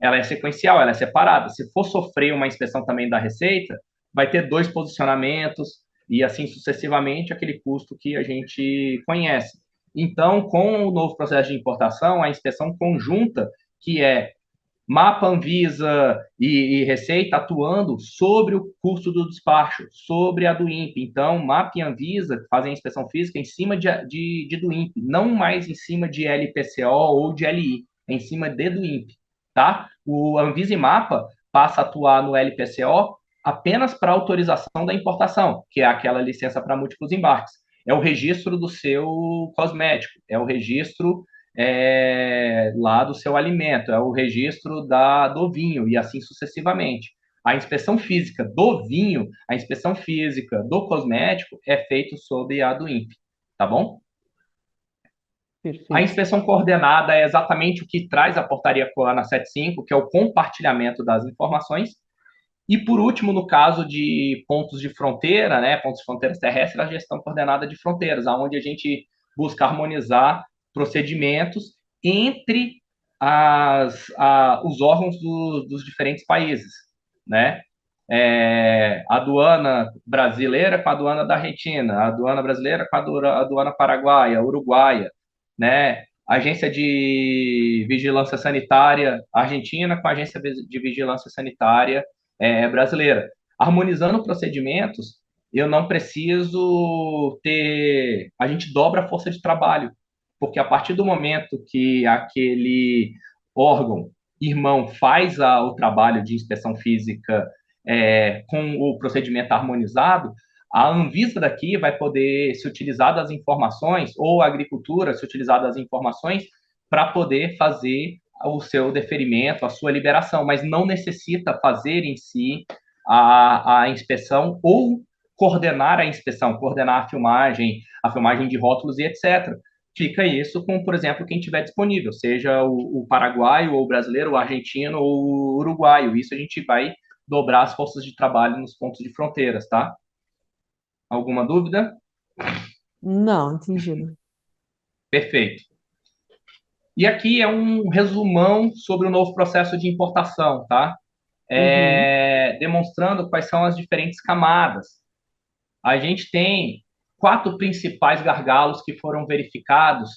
Ela é sequencial, ela é separada. Se for sofrer uma inspeção também da Receita, vai ter 2 posicionamentos e assim sucessivamente aquele custo que a gente conhece. Então, com o novo processo de importação, a inspeção conjunta, que é Mapa, Anvisa e Receita atuando sobre o custo do despacho, sobre a do INPE. Então, Mapa e Anvisa fazem a inspeção física em cima do INPE, não mais em cima de LPCO ou de LI, é em cima do INPE, tá? O Anvisa e Mapa passa a atuar no LPCO apenas para autorização da importação, que é aquela licença para múltiplos embarques. É o registro do seu cosmético, é o registro lá do seu alimento, é o registro do vinho e assim sucessivamente. A inspeção física do vinho, a inspeção física do cosmético é feito sob a do INPE, tá bom? A Perfeito. inspeção coordenada é exatamente o que traz a portaria Coana 75, que é o compartilhamento das informações. E, por último, no caso de pontos de fronteira, né, pontos de fronteiras terrestres, a gestão coordenada de fronteiras, onde a gente busca harmonizar procedimentos entre os órgãos dos diferentes países, né? A aduana brasileira com a aduana da Argentina, a aduana brasileira com a aduana paraguaia, uruguaia, né? Agência de Vigilância Sanitária argentina com a Agência de Vigilância Sanitária brasileira. Harmonizando procedimentos, eu não preciso ter. A gente dobra a força de trabalho, porque a partir do momento que aquele órgão irmão faz o trabalho de inspeção física com o procedimento harmonizado, a Anvisa daqui vai poder se utilizar das informações, ou a agricultura se utilizar das informações, para poder fazer o seu deferimento, a sua liberação, mas não necessita fazer em si a inspeção ou coordenar a inspeção, coordenar a filmagem de rótulos e etc. Fica isso com, por exemplo, quem tiver disponível, seja o paraguaio, ou o brasileiro, o argentino, ou o uruguaio. Isso a gente vai dobrar as forças de trabalho nos pontos de fronteiras, tá? Alguma dúvida? Não, entendido. Perfeito. E aqui é um resumão sobre o novo processo de importação, tá? Uhum. Demonstrando quais são as diferentes camadas. A gente tem 4 principais gargalos que foram verificados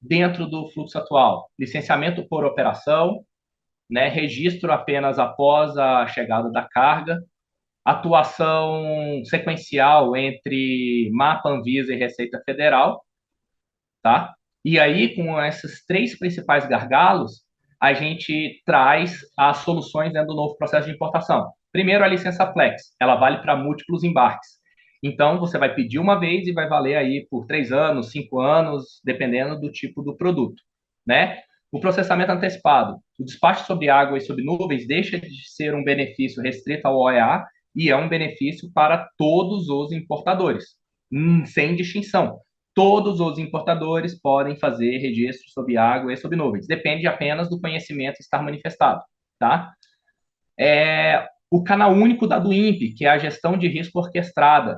dentro do fluxo atual: licenciamento por operação, né, registro apenas após a chegada da carga, atuação sequencial entre Mapa, Anvisa e Receita Federal, tá? E aí, com esses 3 principais gargalos, a gente traz as soluções dentro do novo processo de importação. Primeiro, a licença Flex, ela vale para múltiplos embarques. Então, você vai pedir uma vez e vai valer aí por 3 anos, 5 anos, dependendo do tipo do produto, né? O processamento antecipado. O despacho sobre água e sobre nuvens deixa de ser um benefício restrito ao OEA e é um benefício para todos os importadores, sem distinção. Todos os importadores podem fazer registro sobre água e sobre nuvens. Depende apenas do conhecimento estar manifestado, tá? O canal único da do INPE, que é a gestão de risco orquestrada,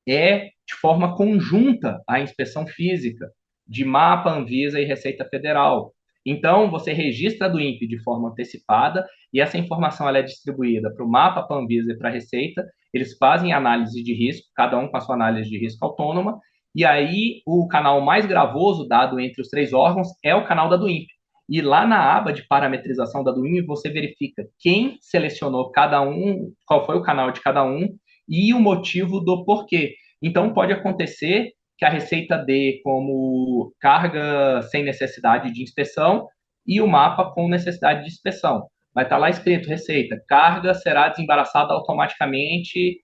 é de forma conjunta a inspeção física de Mapa, Anvisa e Receita Federal. Então, você registra a do INPE de forma antecipada e essa informação ela é distribuída para o Mapa, para a Anvisa e para a Receita. Eles fazem análise de risco, cada um com a sua análise de risco autônoma, e aí o canal mais gravoso dado entre os 3 órgãos é o canal da do INPE. E lá na aba de parametrização da do INPE, você verifica quem selecionou cada um, qual foi o canal de cada um e o motivo do porquê. Então, pode acontecer que a Receita dê como carga sem necessidade de inspeção e o mapa com necessidade de inspeção. Vai estar lá escrito, Receita, carga será desembaraçada automaticamente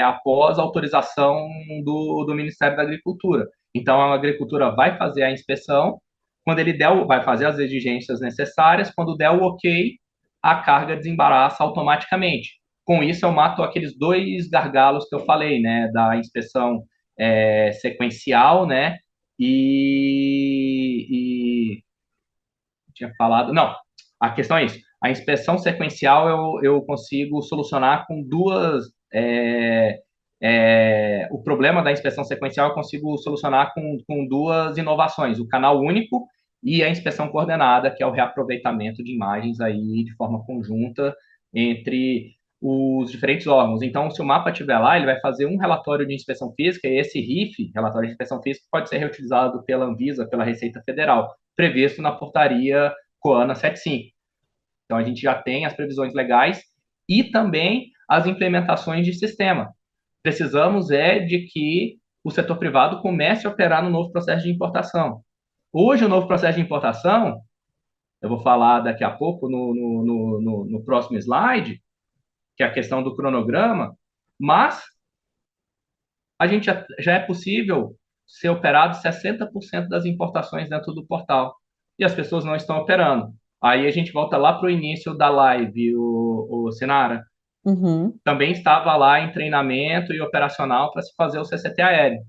após a autorização do Ministério da Agricultura. Então, a Agricultura vai fazer a inspeção, quando ele vai fazer as exigências necessárias, quando der o ok, a carga desembaraça automaticamente. Com isso, eu mato aqueles 2 gargalos que eu falei, né, da inspeção sequencial, né, e tinha falado. Não, a questão é isso. A inspeção sequencial eu consigo solucionar com duas. O problema da inspeção sequencial eu consigo solucionar com duas inovações: o canal único e a inspeção coordenada, que é o reaproveitamento de imagens aí de forma conjunta entre os diferentes órgãos. Então, se o mapa estiver lá, ele vai fazer um relatório de inspeção física, e esse RIF, relatório de inspeção física, pode ser reutilizado pela Anvisa, pela Receita Federal, previsto na portaria COANA 75. Então, a gente já tem as previsões legais e também as implementações de sistema. Precisamos de que o setor privado comece a operar no novo processo de importação. Hoje, o novo processo de importação, eu vou falar daqui a pouco no próximo slide, que é a questão do cronograma, mas a gente já é possível ser operado 60% das importações dentro do portal. E as pessoas não estão operando. Aí a gente volta lá para o início da live, o Sinara. Uhum. Também estava lá em treinamento e operacional para se fazer o CCT aéreo.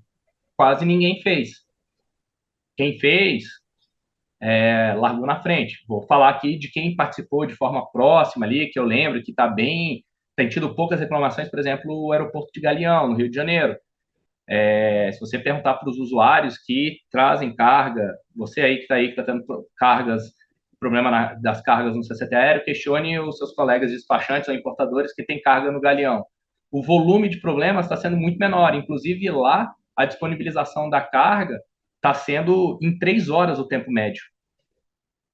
Quase ninguém fez. Quem fez, largou na frente. Vou falar aqui de quem participou de forma próxima ali, que eu lembro que está bem. Tem tido poucas reclamações, por exemplo, o aeroporto de Galeão, no Rio de Janeiro. Se você perguntar para os usuários que trazem carga, você aí que está tendo cargas, problema das cargas no CCT aéreo, questione os seus colegas despachantes ou importadores que têm carga no Galeão. O volume de problemas está sendo muito menor, inclusive lá a disponibilização da carga está sendo em 3 horas o tempo médio,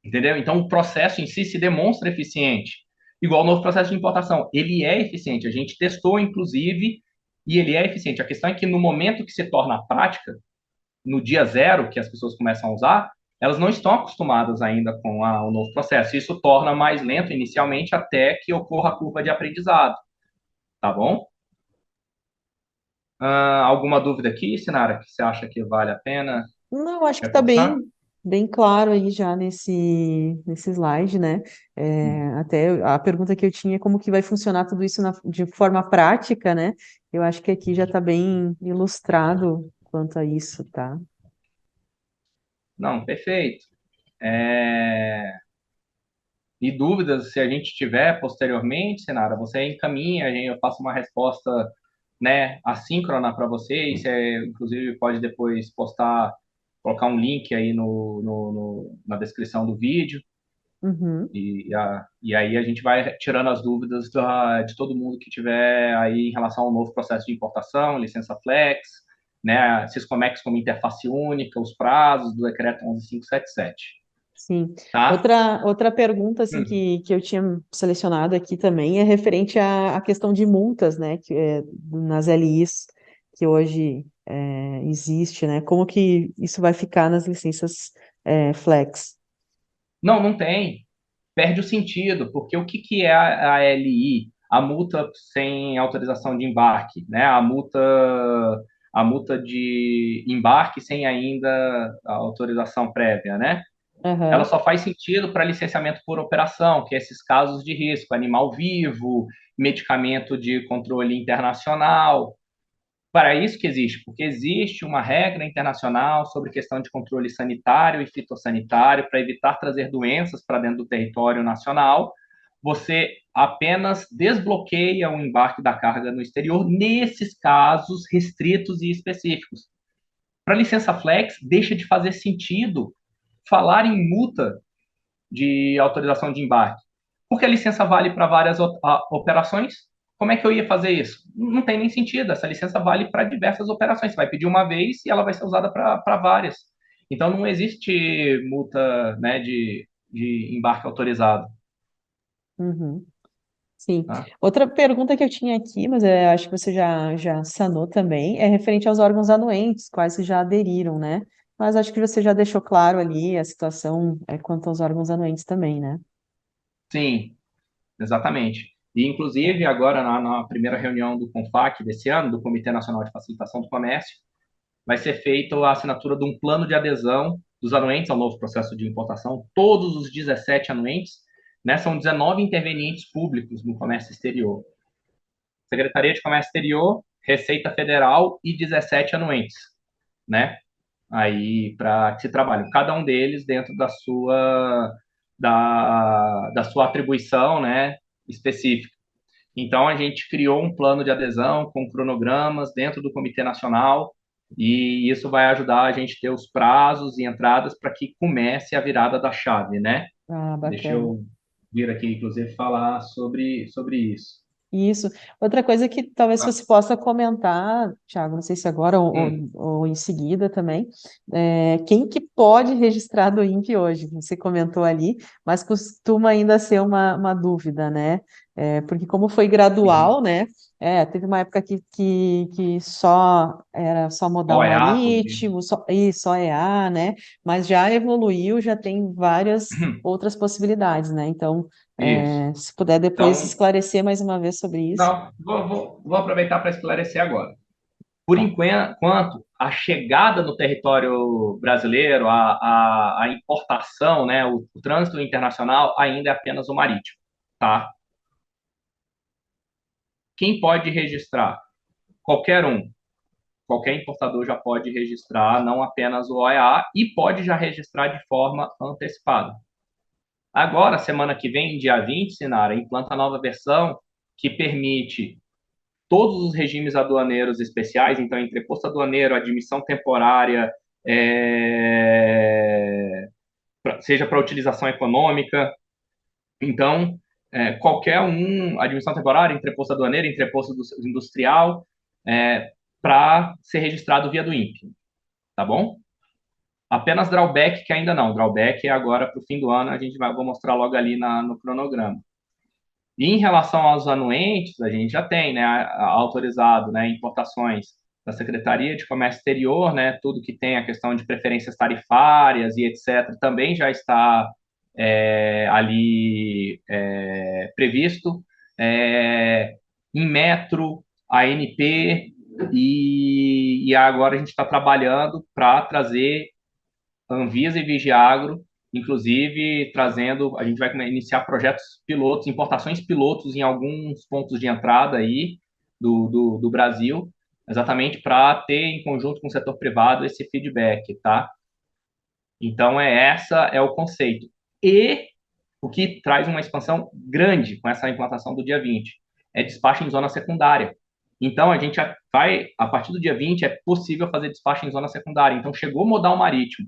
entendeu? Então o processo em si se demonstra eficiente, igual o novo processo de importação, ele é eficiente, a gente testou inclusive e ele é eficiente. A questão é que no momento que se torna prática, no dia zero que as pessoas começam a usar, elas não estão acostumadas ainda com o novo processo. Isso torna mais lento inicialmente até que ocorra a curva de aprendizado, tá bom? Alguma dúvida aqui, Sinara, que você acha que vale a pena Não, acho que está reforçar? bem claro aí já nesse slide, né? Até a pergunta que eu tinha é como que vai funcionar tudo isso de forma prática, né? Eu acho que aqui já está bem ilustrado quanto a isso, tá? Não, perfeito. É, E dúvidas, se a gente tiver posteriormente, Senara, você encaminha, eu faço uma resposta, né, assíncrona para você, e você, inclusive, pode depois postar, colocar um link aí na descrição do vídeo, Uhum. e aí a gente vai tirando as dúvidas de todo mundo que tiver aí em relação ao novo processo de importação, licença flex, né, Siscomex como interface única, os prazos do decreto 11.577, Sim. tá? Outra pergunta assim Hum. que eu tinha selecionado aqui também é referente à questão de multas, né, que é, nas LIs que hoje existe, né? Como que isso vai ficar nas licenças flex? Não, não tem. Perde o sentido, porque o que é a LI? A multa sem autorização de embarque, né? A multa de embarque sem ainda a autorização prévia, né? Ela Aham. só faz sentido para licenciamento por operação, que é esses casos de risco, animal vivo, medicamento de controle internacional. Para isso que existe, porque existe uma regra internacional sobre questão de controle sanitário e fitossanitário para evitar trazer doenças para dentro do território nacional. Você apenas desbloqueia o embarque da carga no exterior nesses casos restritos e específicos. Para licença flex, deixa de fazer sentido falar em multa de autorização de embarque. Porque a licença vale para várias operações. Como é que eu ia fazer isso? Não tem nem sentido. Essa licença vale para diversas operações. Você vai pedir uma vez e ela vai ser usada para várias. Então não existe multa, né, de embarque autorizado. Uhum. Sim. Tá? Outra pergunta que eu tinha aqui, mas acho que você já sanou também, é referente aos órgãos anuentes, quais já aderiram, né? Mas acho que você já deixou claro ali a situação quanto aos órgãos anuentes também, né? Sim, exatamente. E, inclusive, agora na primeira reunião do CONFAC desse ano, do Comitê Nacional de Facilitação do Comércio, vai ser feita a assinatura de um plano de adesão dos anuentes ao novo processo de importação, todos os 17 anuentes, né, são 19 intervenientes públicos no comércio exterior. Secretaria de Comércio Exterior, Receita Federal e 17 anuentes, né? aí para que se trabalhe, cada um deles dentro da sua atribuição, né, específica. Então, a gente criou um plano de adesão com cronogramas dentro do Comitê Nacional, e isso vai ajudar a gente a ter os prazos e entradas para que comece a virada da chave, né? Ah, Deixa bacana. eu vir aqui, inclusive, falar sobre isso. Isso. Outra coisa que talvez Ah, você possa comentar, Thiago, não sei se agora hum, ou em seguida também, quem que pode registrar do INPE hoje? Você comentou ali, mas costuma ainda ser uma dúvida, né? Porque como foi uhum. gradual, né? Teve uma época que só era só modal OEA, tu diz. marítimo, só EA, né? Mas já evoluiu, já tem várias outras possibilidades, né? Então, Isso. se puder depois Então, esclarecer mais uma vez sobre isso. não, vou aproveitar para esclarecer agora. Por enquanto, a chegada no território brasileiro, a importação, né, o trânsito internacional ainda é apenas o marítimo, tá? Quem pode registrar? Qualquer um. Qualquer importador já pode registrar, não apenas o OEA, e pode já registrar de forma antecipada. Agora, semana que vem, dia 20, Sinara, implanta a nova versão que permite todos os regimes aduaneiros especiais, então, entreposto aduaneiro, admissão temporária, seja para utilização econômica. Então, qualquer um, admissão temporária, entreposto aduaneiro, entreposto industrial, para ser registrado via do INPE, tá bom? Apenas drawback que ainda não. Drawback é agora para o fim do ano, vou mostrar logo ali no cronograma. E em relação aos anuentes, a gente já tem, né, autorizado, né, importações da Secretaria de Comércio Exterior, né, tudo que tem a questão de preferências tarifárias e etc., também já está ali previsto. É, em metro, ANP, e agora a gente está trabalhando para trazer Anvisa e Vigiagro, inclusive trazendo, a gente vai iniciar projetos pilotos, importações pilotos em alguns pontos de entrada aí do Brasil, exatamente para ter em conjunto com o setor privado esse feedback, tá? Então essa é o conceito. E o que traz uma expansão grande com essa implantação do dia 20 é despacho em zona secundária. Então a gente vai, a partir do dia 20 é possível fazer despacho em zona secundária. Então chegou o modal marítimo,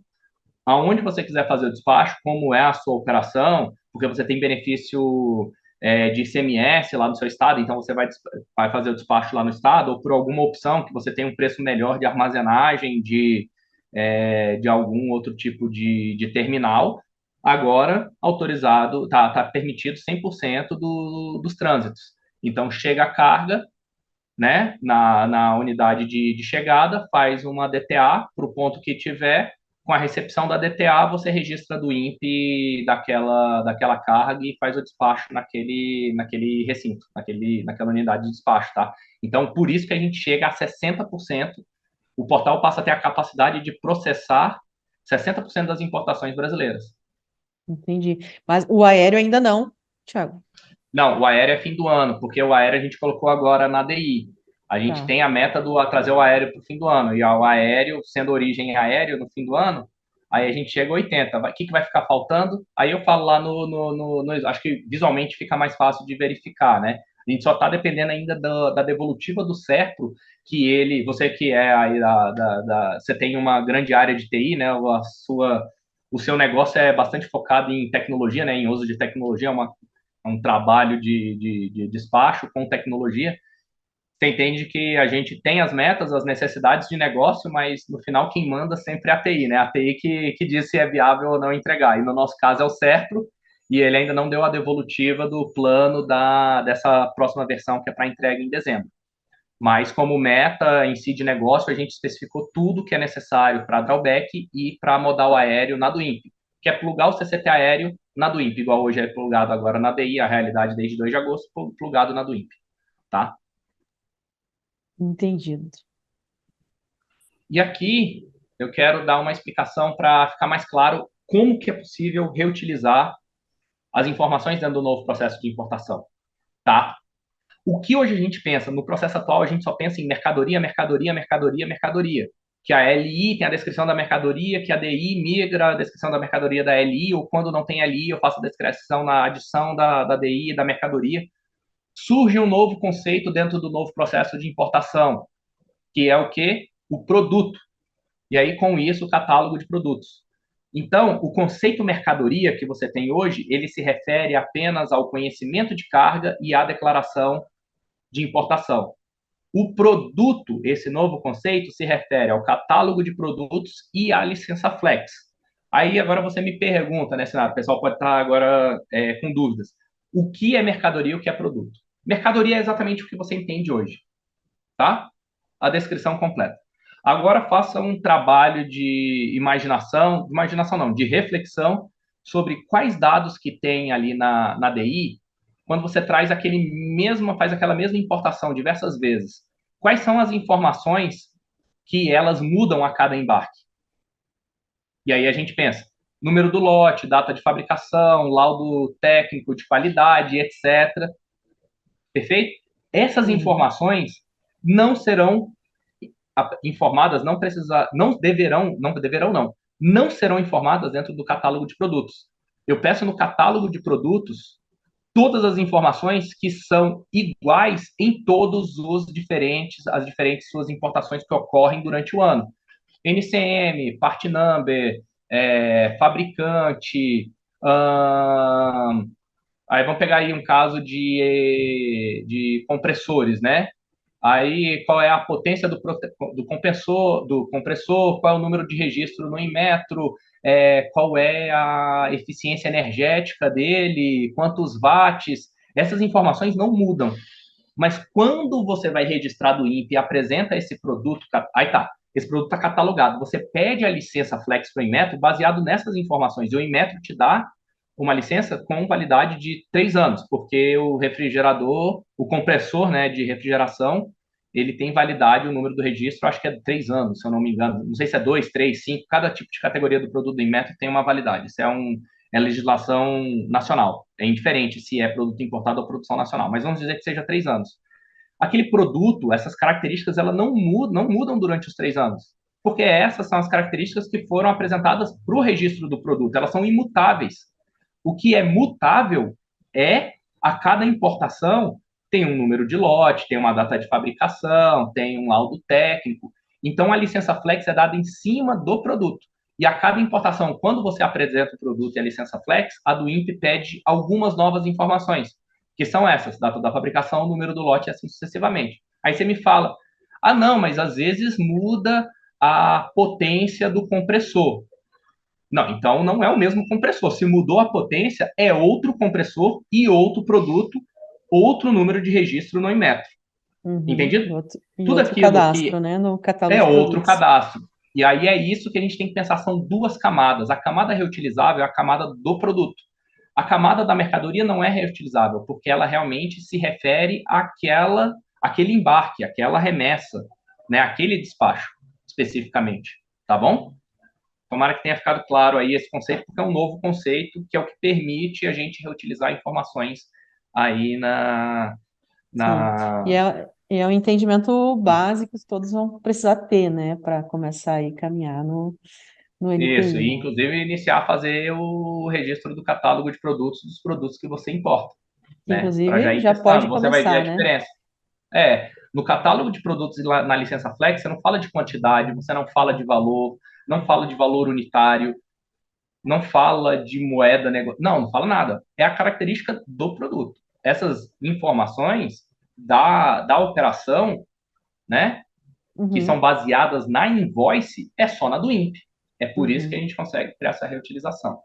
aonde você quiser fazer o despacho, como é a sua operação, porque você tem benefício de ICMS lá no seu estado, então você vai fazer o despacho lá no estado, ou por alguma opção que você tem um preço melhor de armazenagem de algum outro tipo de terminal, agora autorizado, tá permitido 100% dos trânsitos. Então chega a carga, né, na unidade de chegada, faz uma DTA para o ponto que tiver. Com a recepção da DTA, você registra do INPE daquela carga e faz o despacho naquele recinto, naquela unidade de despacho, tá? Então, por isso que a gente chega a 60%. O portal passa a ter a capacidade de processar 60% das importações brasileiras. Entendi. Mas o aéreo ainda não, Thiago. Não, o aéreo é fim do ano, porque o aéreo a gente colocou agora na DI. A gente Tá. tem a meta do trazer o aéreo para o fim do ano. E o aéreo, sendo origem aéreo no fim do ano, aí a gente chega a 80. O que vai ficar faltando? Aí eu falo lá acho que visualmente fica mais fácil de verificar, né? A gente só está dependendo ainda da devolutiva do Serpro, que você que é aí você tem uma grande área de TI, né? O seu negócio é bastante focado em tecnologia, né? Em uso de tecnologia, um trabalho de despacho com tecnologia. Você entende que a gente tem as metas, as necessidades de negócio, mas no final quem manda sempre é a TI, né? A TI que diz se é viável ou não entregar. E no nosso caso é o Serpro, e ele ainda não deu a devolutiva do plano dessa próxima versão que é para entrega em dezembro. Mas como meta em si de negócio, a gente especificou tudo que é necessário para drawback e para modal aéreo na do INPE, que é plugar o CCT aéreo na do INPE, igual hoje é plugado agora na DI, a realidade desde 2 de agosto, plugado na do INPE, tá? Entendido. E aqui eu quero dar uma explicação para ficar mais claro como que é possível reutilizar as informações dentro do novo processo de importação, tá? O que hoje a gente pensa, no processo atual, a gente só pensa em mercadoria, mercadoria, mercadoria, mercadoria. que a LI tem a descrição da mercadoria, que a DI migra a descrição da mercadoria da LI, ou quando não tem LI, eu faço a descrição na adição da DI e da mercadoria. Surge um novo conceito dentro do novo processo de importação, que é o quê? O produto. E aí, com isso, o catálogo de produtos. Então, o conceito mercadoria que você tem hoje, ele se refere apenas ao conhecimento de carga e à declaração de importação. O produto, esse novo conceito, se refere ao catálogo de produtos e à licença flex. Aí agora você me pergunta, né, Senado? O pessoal pode estar agora com dúvidas. O que é mercadoria e o que é produto? Mercadoria é exatamente o que você entende hoje, tá? A descrição completa. Agora faça um trabalho de imaginação não, de reflexão sobre quais dados que tem ali na DI quando você traz faz aquela mesma importação diversas vezes. Quais são as informações que elas mudam a cada embarque? E aí a gente pensa, número do lote, data de fabricação, laudo técnico de qualidade, etc. Perfeito? Essas Uhum. informações não serão informadas, não serão informadas dentro do catálogo de produtos. Eu peço no catálogo de produtos todas as informações que são iguais em todos as diferentes suas importações que ocorrem durante o ano. NCM, part number, fabricante, aí vamos pegar aí um caso de compressores, né? Aí, qual é a potência do compressor, qual é o número de registro no Inmetro, qual é a eficiência energética dele, quantos watts. Essas informações não mudam. Mas quando você vai registrar do INPE e apresenta esse produto, aí tá, esse produto está catalogado. Você pede a licença Flex para o Inmetro baseado nessas informações. E o Inmetro te dá uma licença com validade de 3 anos, porque o refrigerador, o compressor, né, de refrigeração, ele tem validade, o número do registro, acho que é de 3 anos, se eu não me engano. Não sei se é 2, 3, 5. Cada tipo de categoria do produto do Inmetro tem uma validade. Isso é legislação nacional. É indiferente se é produto importado ou produção nacional, mas vamos dizer que seja 3 anos. Aquele produto, essas características, elas não mudam durante os 3 anos, porque essas são as características que foram apresentadas para o registro do produto, elas são imutáveis. O que é mutável é a cada importação tem um número de lote, tem uma data de fabricação, tem um laudo técnico. Então a licença Flex é dada em cima do produto. E a cada importação, quando você apresenta o produto e a licença Flex, a do INPE pede algumas novas informações, que são essas: data da fabricação, número do lote e assim sucessivamente. Aí você me fala, ah, não, mas às vezes muda a potência do compressor. Não, então não é o mesmo compressor. Se mudou a potência, é outro compressor e outro produto, outro número de registro no Inmetro. Uhum. Entendido? E Tudo outro aquilo cadastro, que né, no catálogo é de outro produtos. cadastro. E aí é isso que a gente tem que pensar, são duas camadas. A camada reutilizável é a camada do produto. A camada da mercadoria não é reutilizável, porque ela realmente se refere àquele embarque, àquela remessa, né, àquele despacho, especificamente. Tá bom? Tomara que tenha ficado claro aí esse conceito, porque é um novo conceito que é o que permite a gente reutilizar informações aí Sim. E na... é um entendimento básico que todos vão precisar ter, né, para começar aí a caminhar no Isso, NPI. e inclusive iniciar a fazer o registro do catálogo de produtos dos produtos que você importa, Que, né? Para já inclusive, ir já pode testando, você vai ver a começar, né? diferença. No catálogo de produtos na licença Flex, você não fala de quantidade, você não fala de valor, não fala de valor unitário, não fala de moeda, não fala nada. É a característica do produto. Essas informações da operação, né, que são Uhum, baseadas na invoice, é só na do INPE. É por isso que a uhum. gente consegue criar essa reutilização,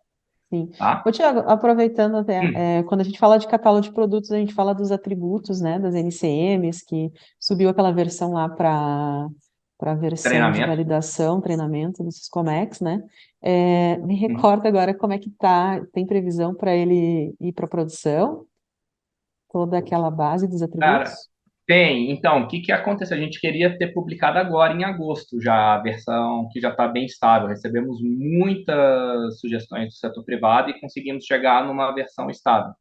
Sim. tá? Ô, Tiago, aproveitando até, Hum, quando a gente fala de catálogo de produtos, a gente fala dos atributos, né, das NCMs, que subiu aquela versão lá para a versão de treinamento. validação, treinamento do Syscomex, né? Me Uhum. recorda agora como é que tá, tem previsão para ele ir para produção, toda aquela base dos Cara, atributos? tem. Então, o que que aconteceu? A gente queria ter publicado agora em agosto já a versão que já está bem estável. Recebemos muitas sugestões do setor privado e conseguimos chegar numa versão estável.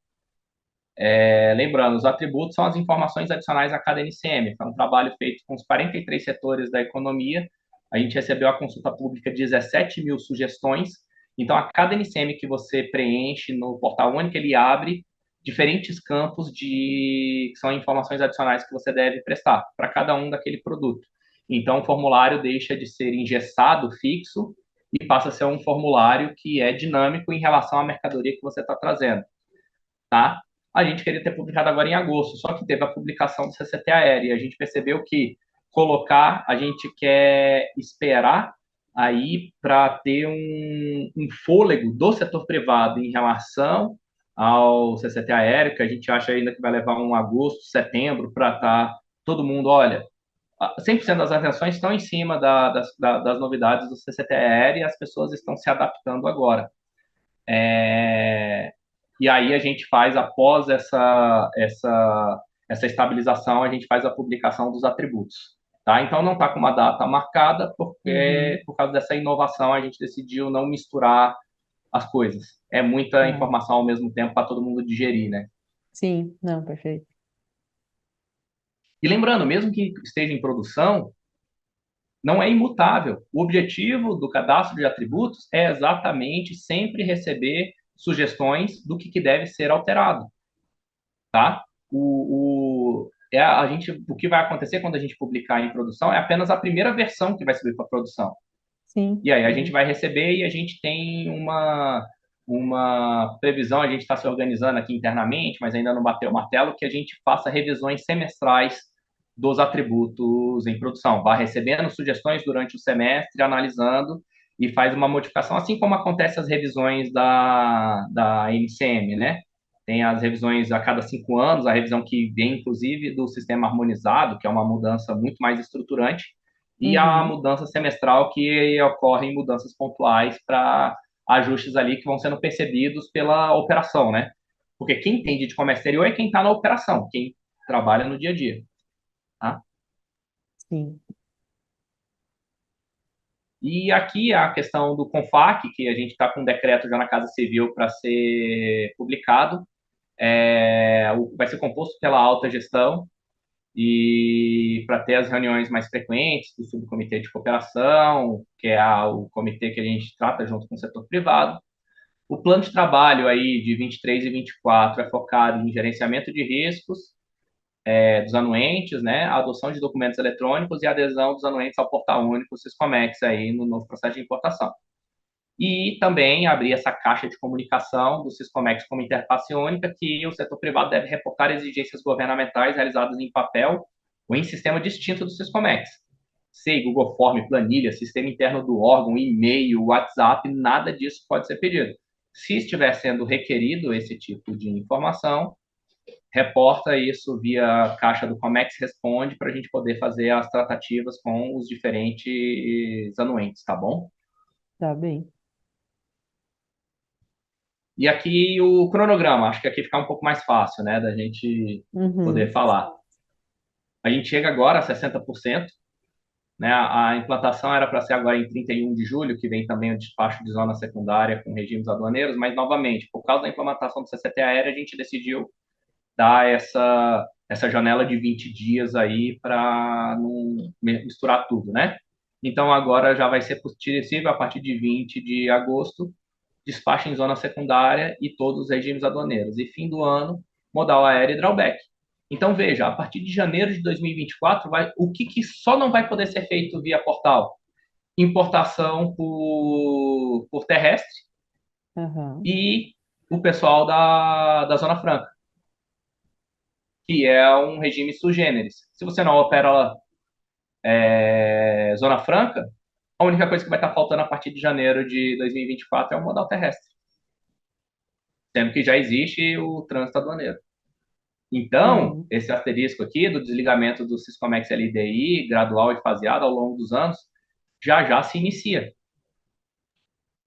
Lembrando, os atributos são as informações adicionais a cada NCM. Foi um trabalho feito com os 43 setores da economia A gente recebeu a consulta pública 17 mil sugestões. Então, a cada NCM que você preenche no portal único, ele abre diferentes campos que são informações adicionais que você deve prestar para cada um daquele produto. Então, o formulário deixa de ser engessado, fixo, e passa a ser um formulário que é dinâmico em relação à mercadoria que você está trazendo, tá? A gente queria ter publicado agora em agosto, só que teve a publicação do CCT aéreo e a gente percebeu que a gente quer esperar aí para ter um fôlego do setor privado em relação ao CCT aéreo, que a gente acha ainda que vai levar um agosto, setembro, para estar todo mundo, olha, 100% das atenções estão em cima das novidades do CCT aéreo e as pessoas estão se adaptando agora. E aí a gente faz, após essa estabilização, a gente faz a publicação dos atributos. Tá? Então não está com uma data marcada, porque por causa dessa inovação a gente decidiu não misturar as coisas. É muita Ah, informação ao mesmo tempo para todo mundo digerir, né? sim, não, perfeito. E lembrando, mesmo que esteja em produção, não é imutável. O objetivo do cadastro de atributos é exatamente sempre receber sugestões do que deve ser alterado, tá? O que vai acontecer quando a gente publicar em produção é apenas a primeira versão que vai subir para produção. Sim. E aí a gente Uhum. vai receber e a gente tem uma previsão, a gente está se organizando aqui internamente, mas ainda não bateu o martelo, que a gente faça revisões semestrais dos atributos em produção. Vai recebendo sugestões durante o semestre, analisando e faz uma modificação, assim como acontece as revisões da NCM, né? Tem as revisões a cada 5 anos, a revisão que vem, inclusive, do sistema harmonizado, que é uma mudança muito mais estruturante, e a Uhum. mudança semestral que ocorre em mudanças pontuais para ajustes ali que vão sendo percebidos pela operação, né? Porque quem entende de comércio exterior é quem está na operação, quem trabalha no dia a dia, tá? Sim. E aqui a questão do CONFAC, que a gente está com um decreto já na Casa Civil para ser publicado, vai ser composto pela alta gestão, e para ter as reuniões mais frequentes do subcomitê de cooperação, que é o comitê que a gente trata junto com o setor privado. O plano de trabalho aí de 23 e 24 é focado em gerenciamento de riscos dos anuentes, né, a adoção de documentos eletrônicos e a adesão dos anuentes ao portal único Syscomex aí no novo processo de importação. E também abrir essa caixa de comunicação do Syscomex como interface única, que o setor privado deve reportar exigências governamentais realizadas em papel ou em sistema distinto do Syscomex. Sei, Google Form, planilha, sistema interno do órgão, e-mail, WhatsApp, nada disso pode ser pedido. Se estiver sendo requerido esse tipo de informação, reporta isso via caixa do Comex Responde para a gente poder fazer as tratativas com os diferentes anuentes, tá bom? Tá bem. E aqui o cronograma, acho que aqui fica um pouco mais fácil, né, da gente poder Uhum. falar. A gente chega agora a 60%, né? A implantação era para ser agora em 31 de julho, que vem também o despacho de zona secundária com regimes aduaneiros, mas novamente, por causa da implementação do CCT aéreo, a gente decidiu dar essa janela de 20 dias aí para não misturar tudo, né? Então agora já vai ser possível a partir de 20 de agosto despacho em zona secundária e todos os regimes aduaneiros. E fim do ano, modal aéreo e drawback. Então, veja, a partir de janeiro de 2024, o que só não vai poder ser feito via portal? Importação por terrestre Aham. e o pessoal da Zona Franca, que é um regime sui generis. Se você não opera Zona Franca, a única coisa que vai estar faltando a partir de janeiro de 2024 é o modal terrestre, sendo que já existe o trânsito aduaneiro. Então, Uhum. esse asterisco aqui do desligamento do Syscomex LDI, gradual e faseado ao longo dos anos, já já se inicia,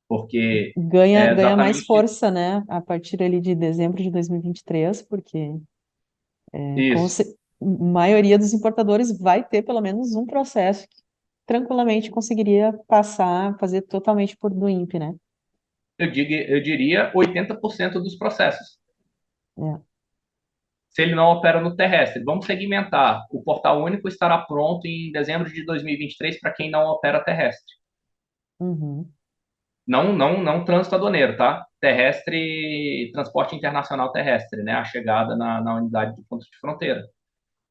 porque Ganha, é ganha mais exatamente força, né, a partir ali de dezembro de 2023, porque isso. a maioria dos importadores vai ter pelo menos um processo que tranquilamente conseguiria passar, fazer totalmente por do INPE, né? Eu diria 80% dos processos. É. se ele não opera no terrestre. Vamos segmentar. O Portal Único estará pronto em dezembro de 2023 para quem não opera terrestre. Uhum. Não trânsito aduaneiro, tá? Terrestre, transporte internacional terrestre, né? A chegada na unidade do ponto de fronteira.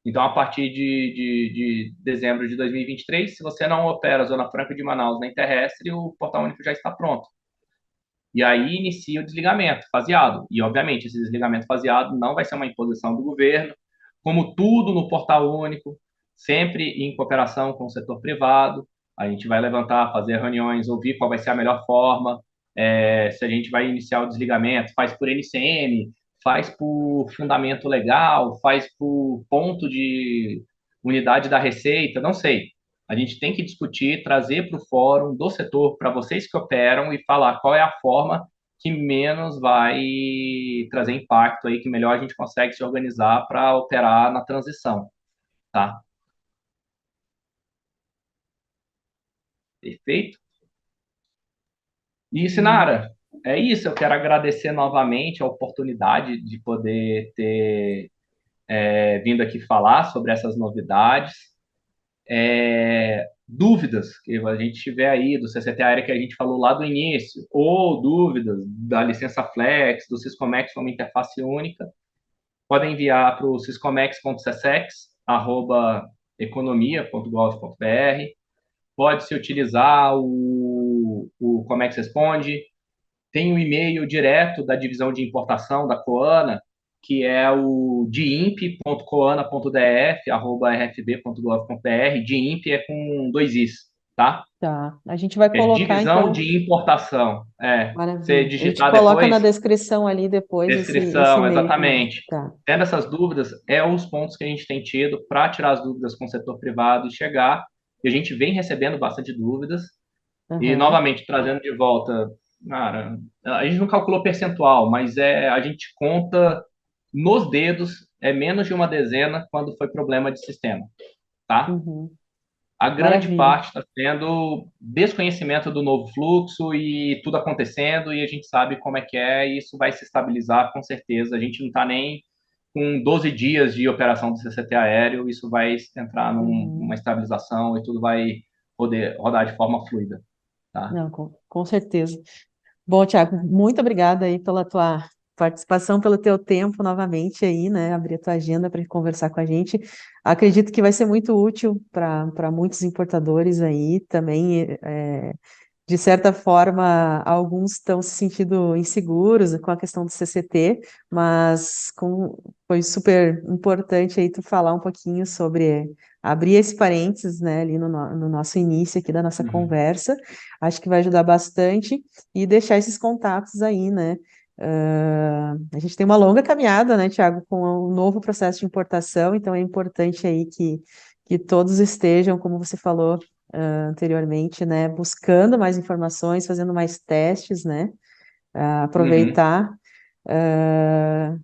Então, a partir de dezembro de 2023, se você não opera a Zona Franca de Manaus nem terrestre, o Portal Único já está pronto. E aí inicia o desligamento faseado. E, obviamente, esse desligamento faseado não vai ser uma imposição do governo, como tudo no Portal Único, sempre em cooperação com o setor privado. A gente vai levantar, fazer reuniões, ouvir qual vai ser a melhor forma, se a gente vai iniciar o desligamento, faz por NCM, faz por fundamento legal, faz por ponto de unidade da receita, não sei. A gente tem que discutir, trazer para o fórum do setor, para vocês que operam, e falar qual é a forma que menos vai trazer impacto aí, que melhor a gente consegue se organizar para operar na transição, tá? Perfeito? E, Hum. Sinara, é isso. Eu quero agradecer novamente a oportunidade de poder ter vindo aqui falar sobre essas novidades. Dúvidas que a gente tiver aí do CCT Aérea que a gente falou lá do início, ou dúvidas da licença Flex, do Syscomex como interface única, podem enviar para o syscomex.economia.gov.br. Pode-se utilizar o Comex Responde. Tem um e-mail direto da divisão de importação da Coana, que é o diimp.coana.df@rfb.gov.br. Diimp é com dois is, tá? Tá. A gente vai É colocar, divisão então. de importação. Você Maravilha. A gente digitar coloca na depois, descrição ali depois esse descrição, e-mail também. exatamente. Tá. Tendo essas dúvidas, é os pontos que a gente tem tido para tirar as dúvidas com o setor privado e chegar. E a gente vem recebendo bastante dúvidas. E, Aham. novamente, trazendo de volta, cara, a gente não calculou percentual, mas a gente conta nos dedos, é menos de uma dezena quando foi problema de sistema, tá? Uhum. A grande Maravilha. parte está sendo desconhecimento do novo fluxo e tudo acontecendo, e a gente sabe como é que é, e isso vai se estabilizar com certeza. A gente não está nem com 12 dias de operação do CCT aéreo, isso vai entrar numa Uhum. estabilização e tudo vai poder rodar de forma fluida, tá? Não, com certeza. Bom, Thiago, muito obrigada aí pela tua participação, pelo teu tempo novamente aí, né? Abrir a tua agenda para conversar com a gente. Acredito que vai ser muito útil para muitos importadores aí também. De certa forma, alguns estão se sentindo inseguros com a questão do CCT, mas foi super importante aí tu falar um pouquinho sobre abrir esse parênteses, né, ali no nosso início aqui da nossa Uhum. conversa. Acho que vai ajudar bastante e deixar esses contatos aí, né? A gente tem uma longa caminhada, né, Tiago, com o novo processo de importação, então é importante aí que todos estejam, como você falou, anteriormente, né, buscando mais informações, fazendo mais testes, né, Uhum. aproveitar. A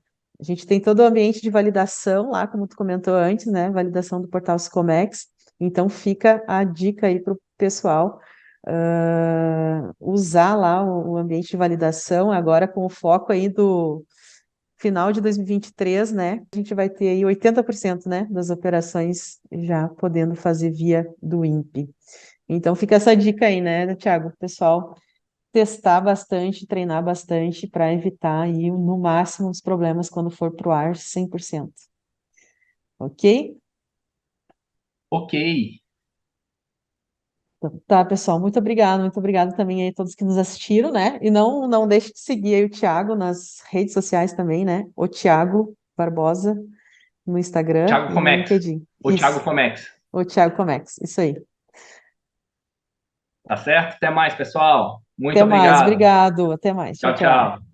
gente tem todo o ambiente de validação lá, como tu comentou antes, né, validação do portal Scomex, então fica a dica aí para o pessoal usar lá o ambiente de validação, agora com o foco aí do final de 2023, né, a gente vai ter aí 80%, né, das operações já podendo fazer via do INPE. Então fica essa dica aí, né, Thiago? Pessoal, testar bastante, treinar bastante para evitar aí no máximo os problemas quando for para o ar 100%. Ok? Ok. Então, tá, pessoal, muito obrigado também aí a todos que nos assistiram, né? E não deixe de seguir aí o Thiago nas redes sociais também, né? O Thiago Barbosa no Instagram Thiago e no Comex. LinkedIn. O Thiago Isso, Comex. o Thiago Comex, isso aí. Tá certo? Até mais, pessoal. Muito Até mais, obrigado. obrigado, até mais. Tchau, Tchau, tchau. tchau.